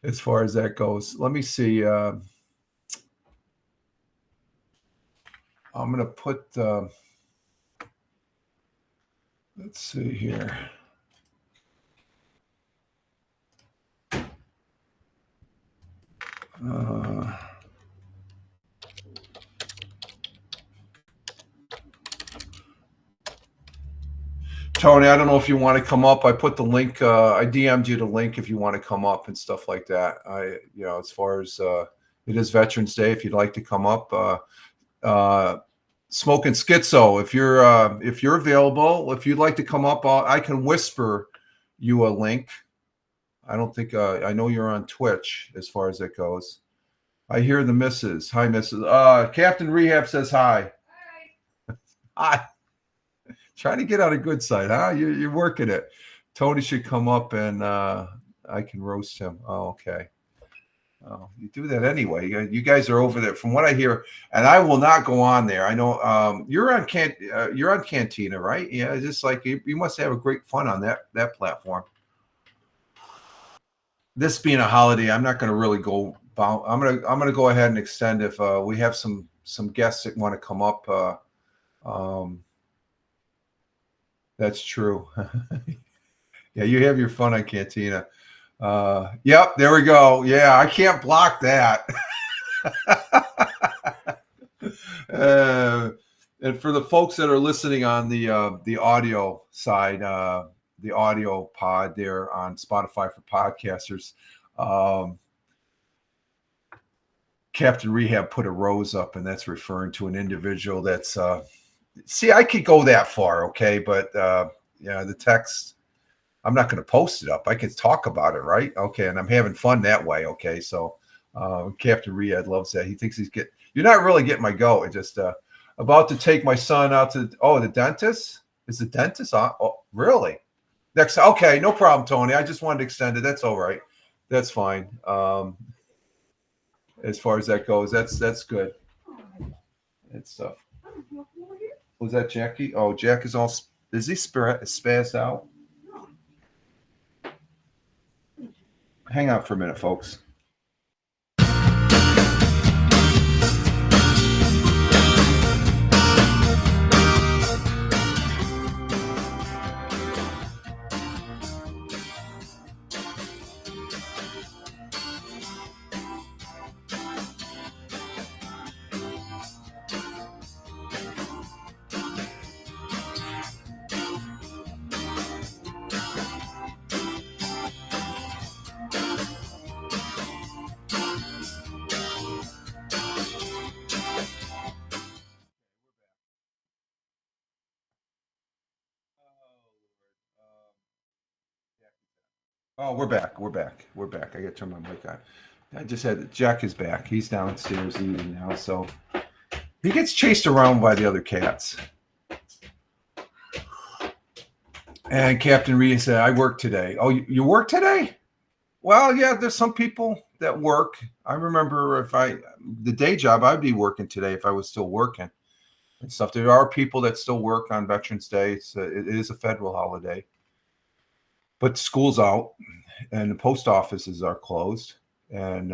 As far as that goes, let me see. I'm going to put. Let's see here. Tony, I don't know if you want to come up. I put the link. I DM'd you the link if you want to come up and stuff like that. As far as it is Veterans Day, if you'd like to come up, Smoking Schizo, if you're available, if you'd like to come up, I can whisper you a link. I don't think I know you're on Twitch as far as that goes. I hear the missus. Hi, missus. Captain Rehab says hi. Hi. Trying to get on a good side, huh? You're working it. Tony should come up and I can roast him. Oh, okay. Oh, you do that anyway. You guys are over there, from what I hear, and I will not go on there. I know you're on Cantina, right? Yeah, just like you must have a great fun on that platform. This being a holiday, I'm not going to really go. I'm gonna go ahead and extend if we have some guests that want to come up. That's true. Yeah, you have your fun on Cantina. Yep, there we go. Yeah, I can't block that. And for the folks that are listening on the audio side, the audio pod there on Spotify for podcasters, Captain Rehab put a rose up, and that's referring to an individual that's see, I could go that far, okay, but the text, I'm not going to post it up. I can talk about it, right? Okay, and I'm having fun that way, okay? So Captain Rehab loves that. He thinks you're not really getting my goat. It's just about to take my son out to the dentist. Is the dentist on? Oh, really? Next, okay, no problem, Tony. I just wanted to extend it. That's all right. That's fine. As far as that goes, that's good. It's stuff. Was that Jackie? Oh, Jack is all. Is he spazzed out? Hang on for a minute, folks. Oh, we're back. I got to turn my mic on. I just had Jack is back. He's downstairs eating now, so he gets chased around by the other cats. And Captain Reed said, I work today. Oh, you work today? Well, yeah, there's some people that work. I remember the day job, I'd be working today if I was still working and stuff. There are people that still work on Veterans Day. It is a federal holiday, but school's out and the post offices are closed. And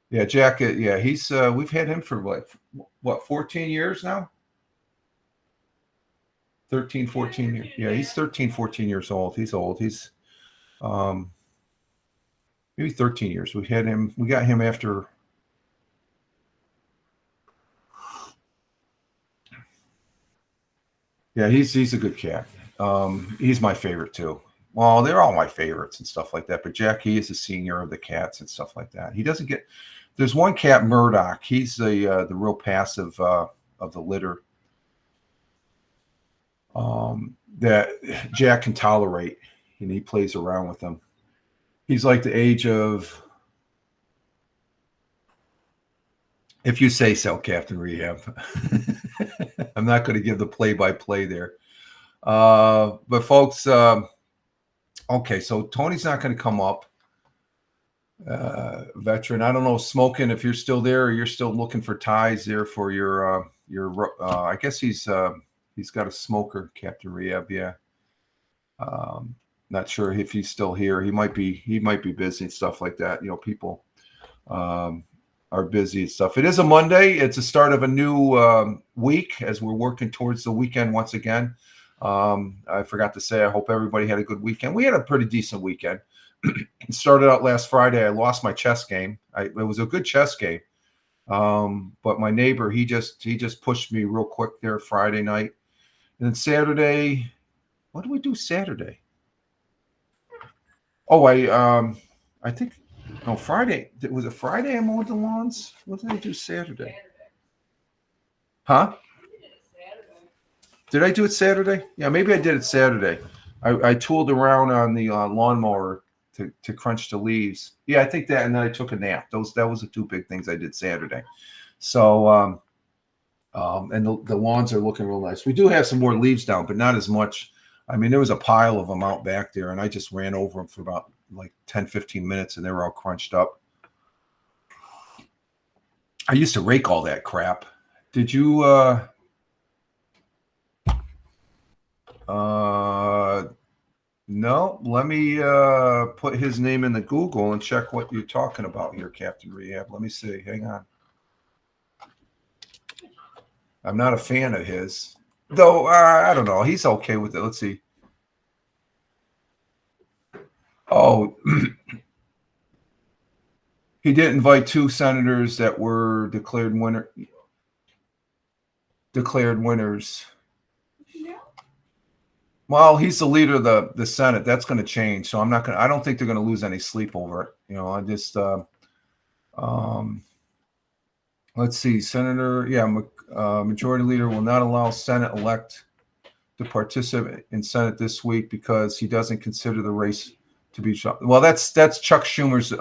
yeah, Jack, yeah, we've had him for what, 14 years now? 13, 14 years. Yeah, he's 13, 14 years old. He's old. He's um, maybe 13 years. We got him after. Yeah, he's a good cat. He's my favorite too. Well, they're all my favorites and stuff like that. But Jack, he is the senior of the cats and stuff like that. He doesn't get. There's one cat, Murdoch. He's the real passive of the litter that Jack can tolerate, and he plays around with them. He's like the age of, if you say so, Captain Rehab. I'm not going to give the play-by-play there. But folks, okay, so Tony's not going to come up. Veteran, I don't know, Smoking, if you're still there or you're still looking for ties there for your I guess he's got a smoker, Captain Rehab. Yeah. Not sure if he's still here. He might be busy and stuff like that. People are busy and stuff. It is a Monday. It's the start of a new week as we're working towards the weekend once again. I forgot to say, I hope everybody had a good weekend. We had a pretty decent weekend. It started out last Friday. I lost my chess game. It was a good chess game. But my neighbor, he just pushed me real quick there Friday night. And then Saturday, what did we do Saturday? Oh, I think, no, Friday. Was it Friday I mowed the lawns? What did I do Saturday? Huh? Did I do it Saturday? Yeah, maybe I did it Saturday. I tooled around on the lawnmower to crunch the leaves. Yeah, I think that, and then I took a nap. That was the two big things I did Saturday. So, and the lawns are looking real nice. We do have some more leaves down, but not as much. I mean, there was a pile of them out back there, and I just ran over them for about like 10, 15 minutes, and they were all crunched up. I used to rake all that crap. Did you? No. Let me put his name in the Google and check what you're talking about here, Captain Rehab. Let me see. Hang on. I'm not a fan of his, though. I don't know. He's okay with it. Let's see. Oh, he did invite two senators that were declared winners. Well, he's the leader of the Senate. That's going to change. So I don't think they're going to lose any sleep over it. I just, let's see, Senator, Majority Leader will not allow Senate-elect to participate in Senate this week because he doesn't consider the race to be. Well, that's Chuck Schumer's.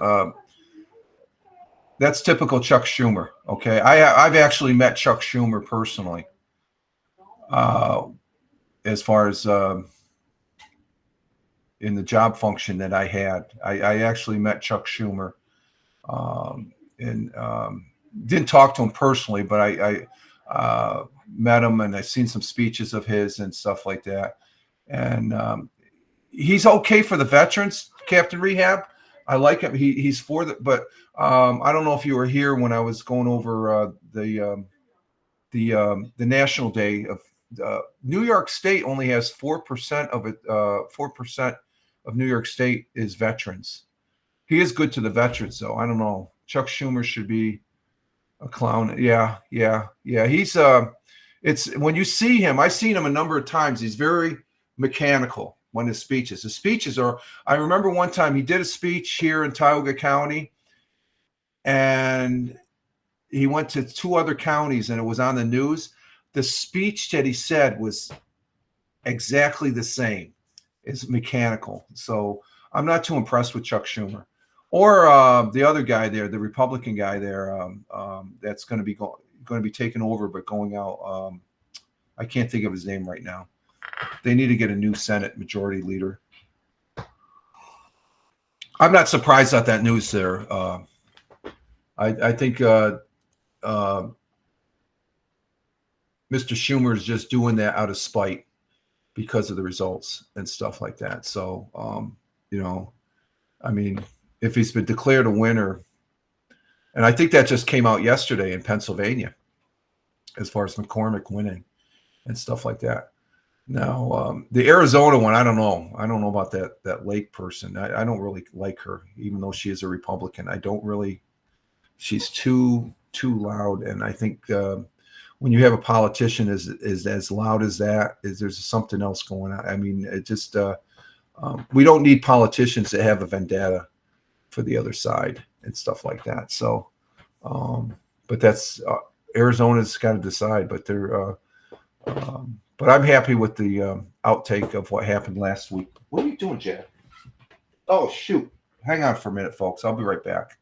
That's typical Chuck Schumer. Okay, I've actually met Chuck Schumer personally. As far as in the job function that I had, I actually met Chuck Schumer, and didn't talk to him personally, but I met him and I've seen some speeches of his and stuff like that. And he's okay for the veterans, Captain Rehab. I like him. He's for but I don't know if you were here when I was going over the National Day of. New York State only has 4% of it. 4% of New York State is veterans. He is good to the veterans, though. I don't know. Chuck Schumer should be a clown. Yeah. He's it's when you see him. I've seen him a number of times. He's very mechanical when his speeches are. I remember one time he did a speech here in Tioga County, and he went to two other counties, and it was on the news. The speech that he said was exactly the same. It's mechanical. So I'm not too impressed with Chuck Schumer or the other guy there, the Republican guy there. That's going to be taken over, but going out. I can't think of his name right now. they need to get a new Senate majority leader. I'm not surprised at that news there. I think Mr. Schumer is just doing that out of spite because of the results and stuff like that. So, I mean, if he's been declared a winner, and I think that just came out yesterday in Pennsylvania, as far as McCormick winning and stuff like that. Now, the Arizona one, I don't know. I don't know about that Lake person. I don't really like her, even though she is a Republican. I don't really. She's too loud, and I think when you have a politician is as loud as that, there's something else going on. I mean, it just we don't need politicians that have a vendetta for the other side and stuff like that. So, but that's Arizona's got to decide. But they're. But I'm happy with the outtake of what happened last week. What are you doing, Jack? Oh, shoot. Hang on for a minute, folks. I'll be right back.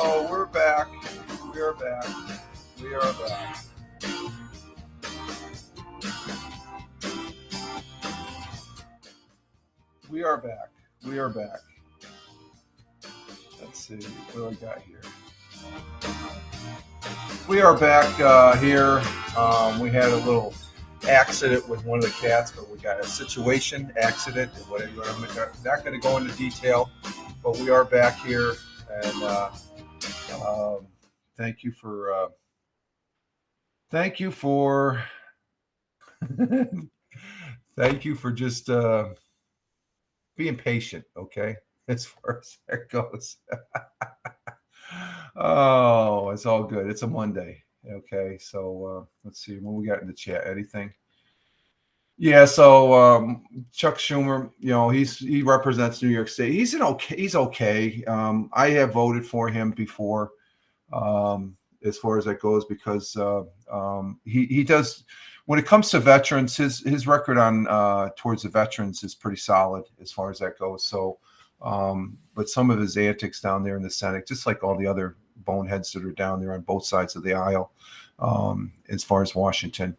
Oh, we're back. We are back. We are back. We are back. We are back. Let's see. What do I got here? We are back here. We had a little accident with one of the cats, but we got a situation, accident, or whatever. I'm not going to go into detail, but we are back here. And thank you for thank you for just being patient, okay, as far as that goes. Oh, it's all good. It's a Monday, okay. So let's see what we got in the chat. Anything? Yeah, so Chuck Schumer, he represents New York State. He's okay. I have voted for him before. as far as that goes, because he does. When it comes to veterans, his record on towards the veterans is pretty solid as far as that goes. So, but some of his antics down there in the Senate, just like all the other boneheads that are down there on both sides of the aisle, as far as Washington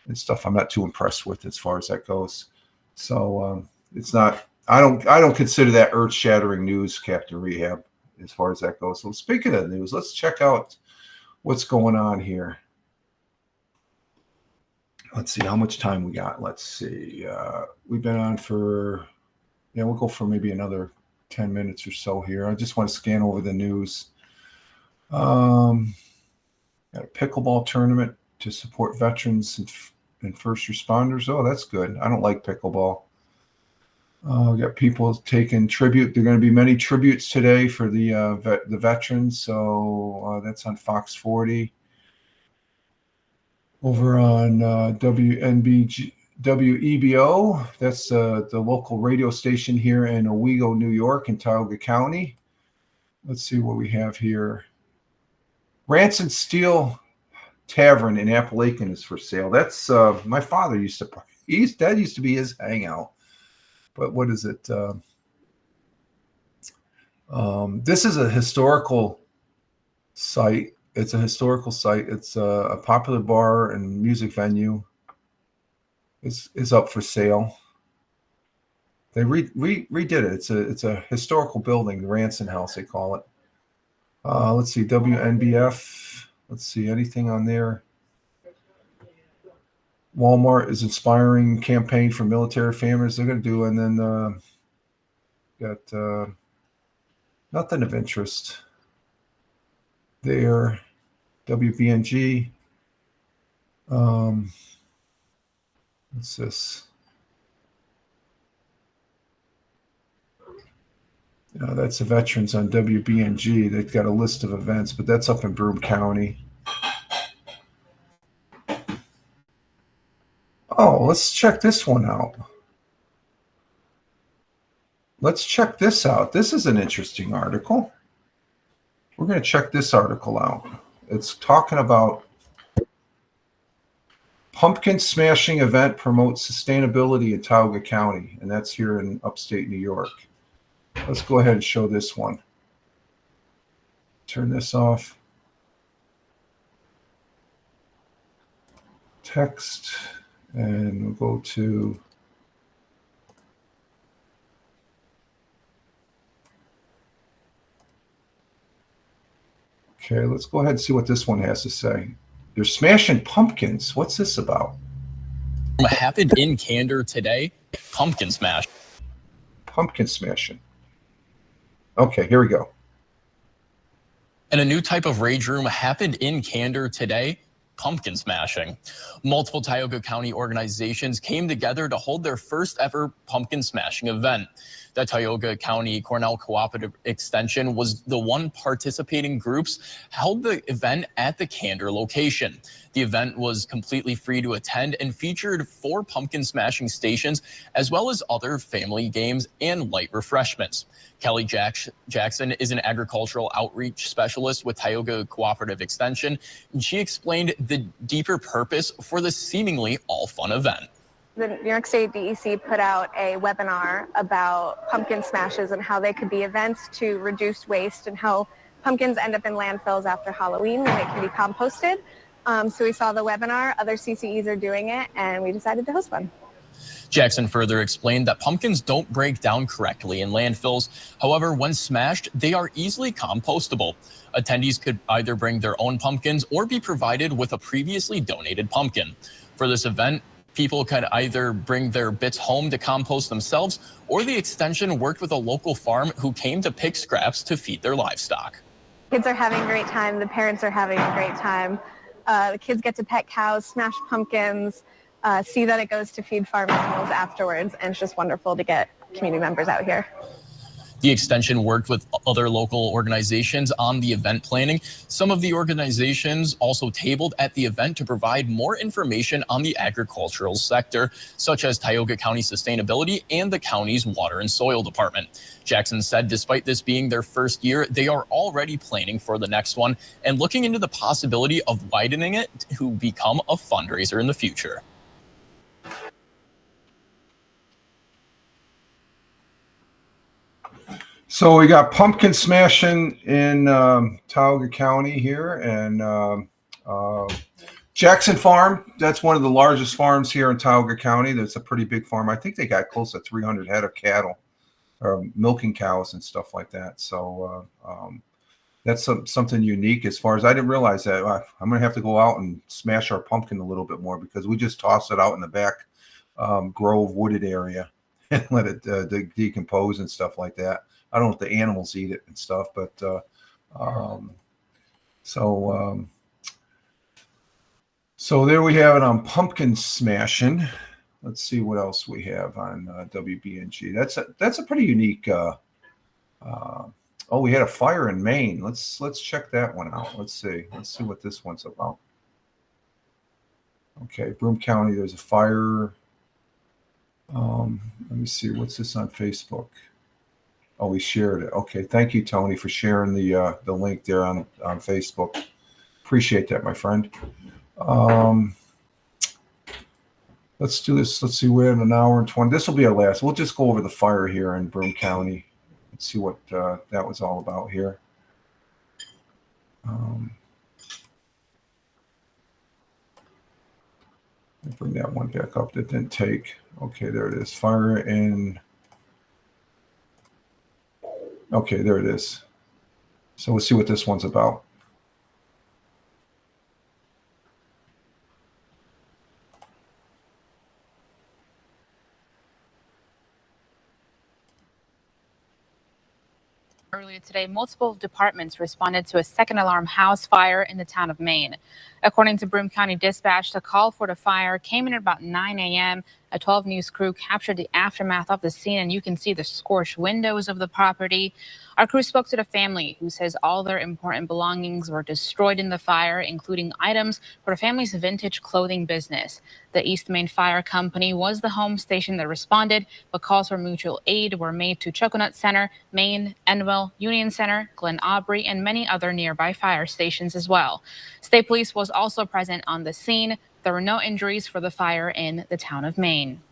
and stuff, I'm not too impressed with as far as that goes. So it's not. I don't consider that earth-shattering news, Captain Rehab, as far as that goes. So speaking of the news, let's check out what's going on here. Let's see how much time we got. Let's see. We've been on for, we'll go for maybe another 10 minutes or so here. I just want to scan over the news. Got a pickleball tournament to support veterans and first responders. Oh, that's good. I don't like pickleball. We got people taking tribute. There are going to be many tributes today for the veterans. So that's on Fox 40. Over on WEBO, that's the local radio station here in Owego, New York, in Tioga County. Let's see what we have here. Ranson Steel Tavern in Appalachian is for sale. That's my father used to. That used to be his hangout. But what is it? This is a historical site. It's a historical site. It's a popular bar and music venue. It's up for sale. They redid it. It's a historical building, the Ranson House they call it. Let's see, WNBF. Let's see, anything on there? Walmart is inspiring campaign for military families. They're going to do, and then got nothing of interest there. WBNG. What's this? That's the veterans on WBNG. They've got a list of events, but that's up in Broome County. Oh, let's check this one out. Let's check this out. This is an interesting article. We're going to check this article out. It's talking about pumpkin smashing event promotes sustainability in Tioga County, and that's here in upstate New York. Let's go ahead and show this one. Turn this off. Text. And we'll go to okay, let's go ahead and see what this one has to say. They're smashing pumpkins. What's this about? Happened in Candor today. Pumpkin smash. Pumpkin smashing. Okay, here we go. And a new type of rage room happened in Candor today. Pumpkin smashing. Multiple Tioga County organizations came together to hold their first ever pumpkin smashing event. The Tioga County Cornell Cooperative Extension was the one participating groups held the event at the Candor location. The event was completely free to attend and featured 4 pumpkin smashing stations, as well as other family games and light refreshments. Kelly Jackson is an agricultural outreach specialist with Tioga Cooperative Extension, and she explained the deeper purpose for the seemingly all-fun event. The New York State DEC put out a webinar about pumpkin smashes and how they could be events to reduce waste and how pumpkins end up in landfills after Halloween when they can be composted. So we saw the webinar, other CCEs are doing it, and we decided to host one. Jackson further explained that pumpkins don't break down correctly in landfills. However, when smashed, they are easily compostable. Attendees could either bring their own pumpkins or be provided with a previously donated pumpkin. For this event, people could either bring their bits home to compost themselves, or the extension worked with a local farm who came to pick scraps to feed their livestock. Kids are having a great time. The parents are having a great time. The kids get to pet cows, smash pumpkins, see that it goes to feed farm animals afterwards, and it's just wonderful to get community members out here. The extension worked with other local organizations on the event planning. Some of the organizations also tabled at the event to provide more information on the agricultural sector, such as Tioga County Sustainability and the county's Water and Soil Department. Jackson said despite this being their first year, they are already planning for the next one and looking into the possibility of widening it to become a fundraiser in the future. So we got pumpkin smashing in Tioga County here, and Jackson Farm. That's one of the largest farms here in Tioga County. That's a pretty big farm. I think they got close to 300 head of cattle, or milking cows and stuff like that. So that's something unique. As far as I didn't realize that, I'm gonna have to go out and smash our pumpkin a little bit more because we just toss it out in the back grove wooded area and let it decompose and stuff like that. I don't know if the animals eat it and stuff, but so there we have it on pumpkin smashing. Let's see what else we have on WBNG. That's a pretty unique. Oh, we had a fire in Maine. Let's check that one out. Let's see what this one's about. Okay, Broome County. There's a fire. Let me see. What's this on Facebook? Oh, we shared it. Okay, thank you, Tony, for sharing the link there on Facebook. Appreciate that, my friend. Let's do this. Let's see. We're in an hour and 20. This will be our last. We'll just go over the fire here in Broome County. Let's see what that was all about here. Bring that one back up. That didn't take. Okay, there it is. Fire in. Okay, there it is. So we'll see what this one's about. Earlier today, multiple departments responded to a second alarm house fire in the town of Maine. According to Broome County Dispatch, the call for the fire came in at about 9 a.m. A 12 News crew captured the aftermath of the scene, and you can see the scorched windows of the property. Our crew spoke to the family, who says all their important belongings were destroyed in the fire, including items for the family's vintage clothing business. The East Maine Fire Company was the home station that responded, but calls for mutual aid were made to Choconut Center, Maine, Enwell, Union Center, Glen Aubrey, and many other nearby fire stations as well. State Police was also present on the scene. There were no injuries for the fire in the town of Maine.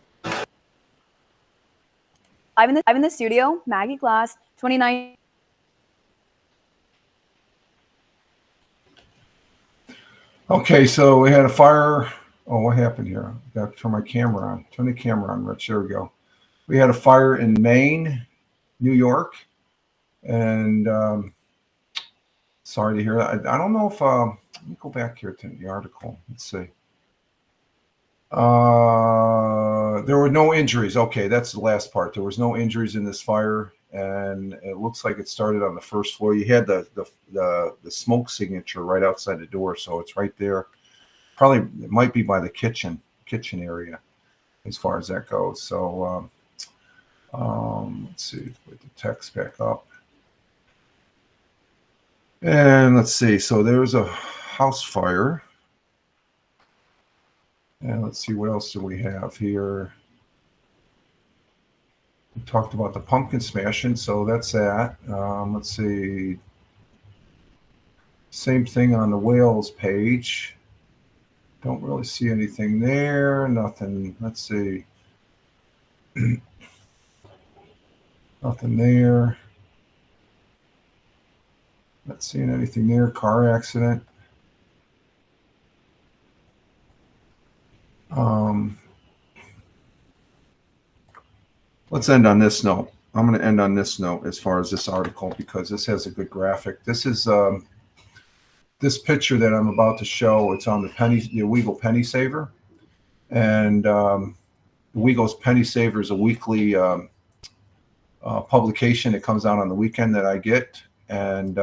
I'm in the studio, Maggie Glass, 29. Okay, so we had a fire. Oh, what happened here? I got to turn my camera on. Turn the camera on, Rich. There we go. We had a fire in Maine, New York, and sorry to hear that. I don't know if let me go back here to the article. Let's see. There were no injuries. Okay, that's the last part. There was no injuries in this fire, and it looks like it started on the first floor. You had the smoke signature right outside the door, so it's right there. Probably it might be by the kitchen area, as far as that goes. So let's see. Put the text back up, and let's see. So there's a house fire. And let's see, what else do we have here? We talked about the pumpkin smashing, so that's that. Let's see. Same thing on the Wales page. Don't really see anything there. Nothing. Let's see. Nothing there. Not seeing anything there. Car accident. Let's end on this note. I'm going to end on this note as far as this article, because this has a good graphic. This is this picture that I'm about to show. It's on the Weagle Penny Saver, and the Weagle's Penny Saver is a weekly publication that comes out on the weekend that I get, and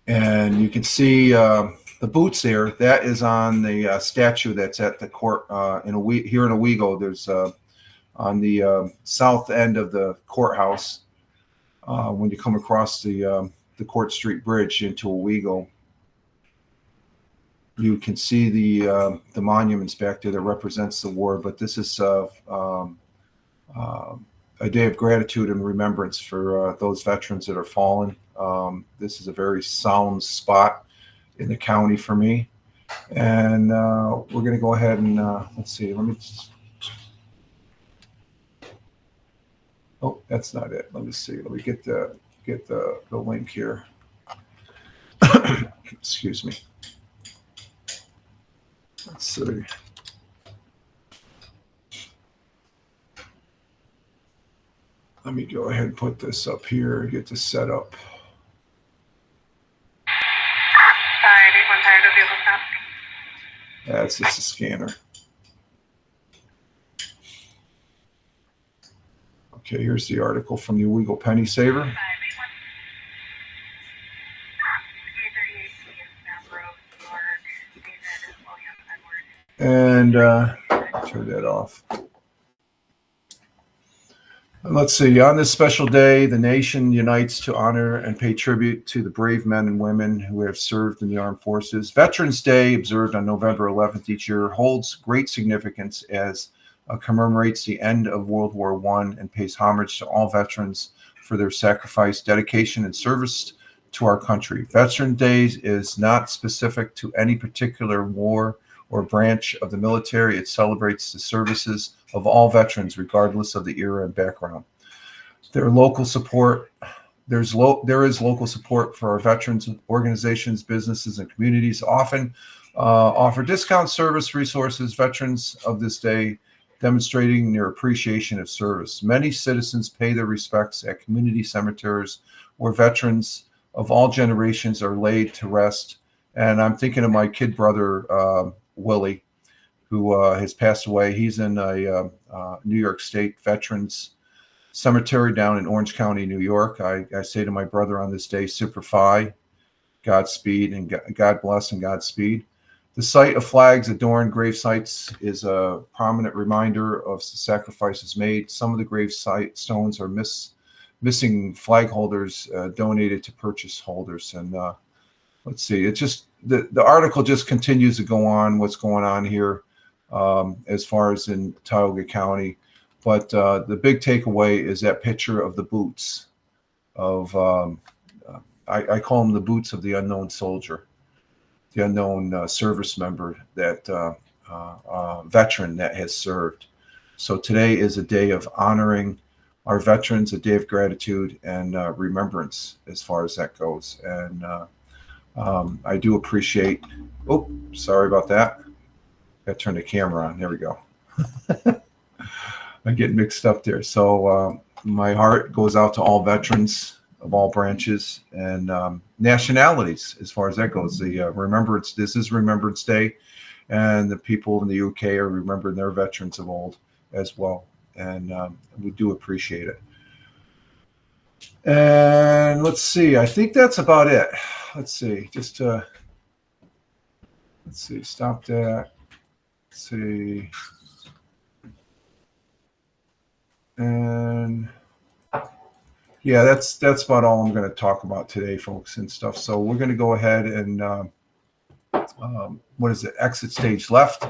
and you can see the boots there. That is on the statue that's at the court here in Owego. There's on the south end of the courthouse. When you come across the Court Street Bridge into Owego, you can see the monuments back there that represents the war. But this is a day of gratitude and remembrance for those veterans that are fallen. This is a very solemn spot in the county for me. And we're going to go ahead and let's see. Let me just, oh, that's not it. Let me see. Let me get the link here. Excuse me. Let's see. Let me go ahead and put this up here and get this set up. That's just a scanner. Okay, here's the article from the Owego Penny Saver. And turn that off. Let's see. On this special day, the nation unites to honor and pay tribute to the brave men and women who have served in the armed forces. Veterans Day, observed on November 11th each year, holds great significance as commemorates the end of World War I and pays homage to all veterans for their sacrifice, dedication, and service to our country. Veterans Day is not specific to any particular war or branch of the military. It celebrates the services of all veterans, regardless of the era and background. There is local support for our veterans organizations, businesses, and communities. Often offer discount service resources. Veterans of this day demonstrating their appreciation of service. Many citizens pay their respects at community cemeteries where veterans of all generations are laid to rest. And I'm thinking of my kid brother, Willie, who has passed away. He's in a New York State Veterans Cemetery down in Orange County, New York. I say to my brother on this day, Semper Fi, Godspeed, and God bless and Godspeed. The sight of flags adorned grave sites is a prominent reminder of the sacrifices made. Some of the grave site stones are missing flag holders donated to purchase holders. And let's see, it just the article just continues to go on what's going on here as far as in Tioga County. But the big takeaway is that picture of the boots of I call them the boots of the unknown soldier, the unknown service member, that veteran that has served. So today is a day of honoring our veterans, a day of gratitude and remembrance as far as that goes. And I do appreciate, oh, sorry about that. Got to turn the camera on. There we go. I get mixed up there. So my heart goes out to all veterans of all branches and nationalities as far as that goes. The remembrance, this is Remembrance Day, and the people in the UK are remembering their veterans of old as well. And we do appreciate it. And let's see, I think that's about it. Let's see, just let's see, stop that. Let's see. And yeah, that's about all I'm going to talk about today, folks, and stuff. So we're going to go ahead and what is it? Exit stage left,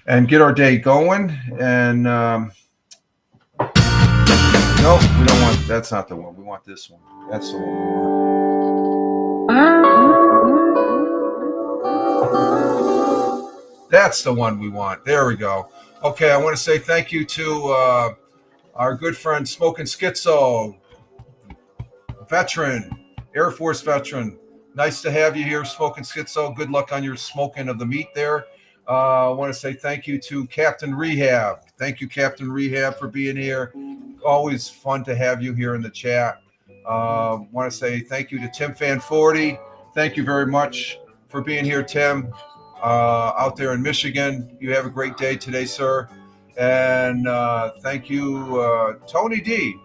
and get our day going. And no, we don't want. That's not the one. We want this one. That's the one we want. That's the one we want. There we go. Okay, I want to say thank you to our good friend Smoking Schizo, veteran, Air Force veteran. Nice to have you here, Smoking Schizo. Good luck on your smoking of the meat there. I want to say thank you to Captain Rehab. Thank you, Captain Rehab, for being here. Always fun to have you here in the chat. Want to say thank you to Tim Fan 40. Thank you very much for being here, Tim, out there in Michigan. You have a great day today, sir. And thank you, Tony D,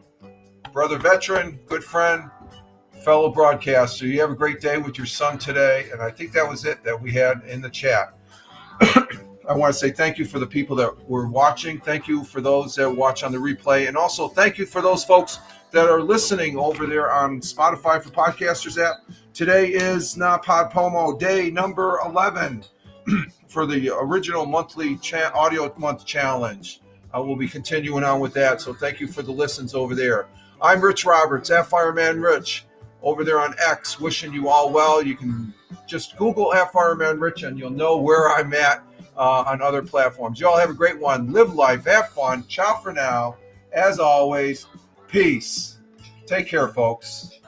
brother veteran, good friend, fellow broadcaster. You have a great day with your son today. And I think that was it that we had in the chat. I want to say thank you for the people that were watching. Thank you for those that watch on the replay. And also thank you for those folks that are listening over there on Spotify for Podcasters app. Today is NaPodPoMo day number 11 for the original monthly audio month challenge. We'll be continuing on with that. So thank you for the listens over there. I'm Rich Roberts, at Fireman Rich, over there on X, wishing you all well. You can just Google at Fireman Rich and you'll know where I'm at on other platforms. You all have a great one. Live life, have fun. Ciao for now. As always, peace. Take care, folks.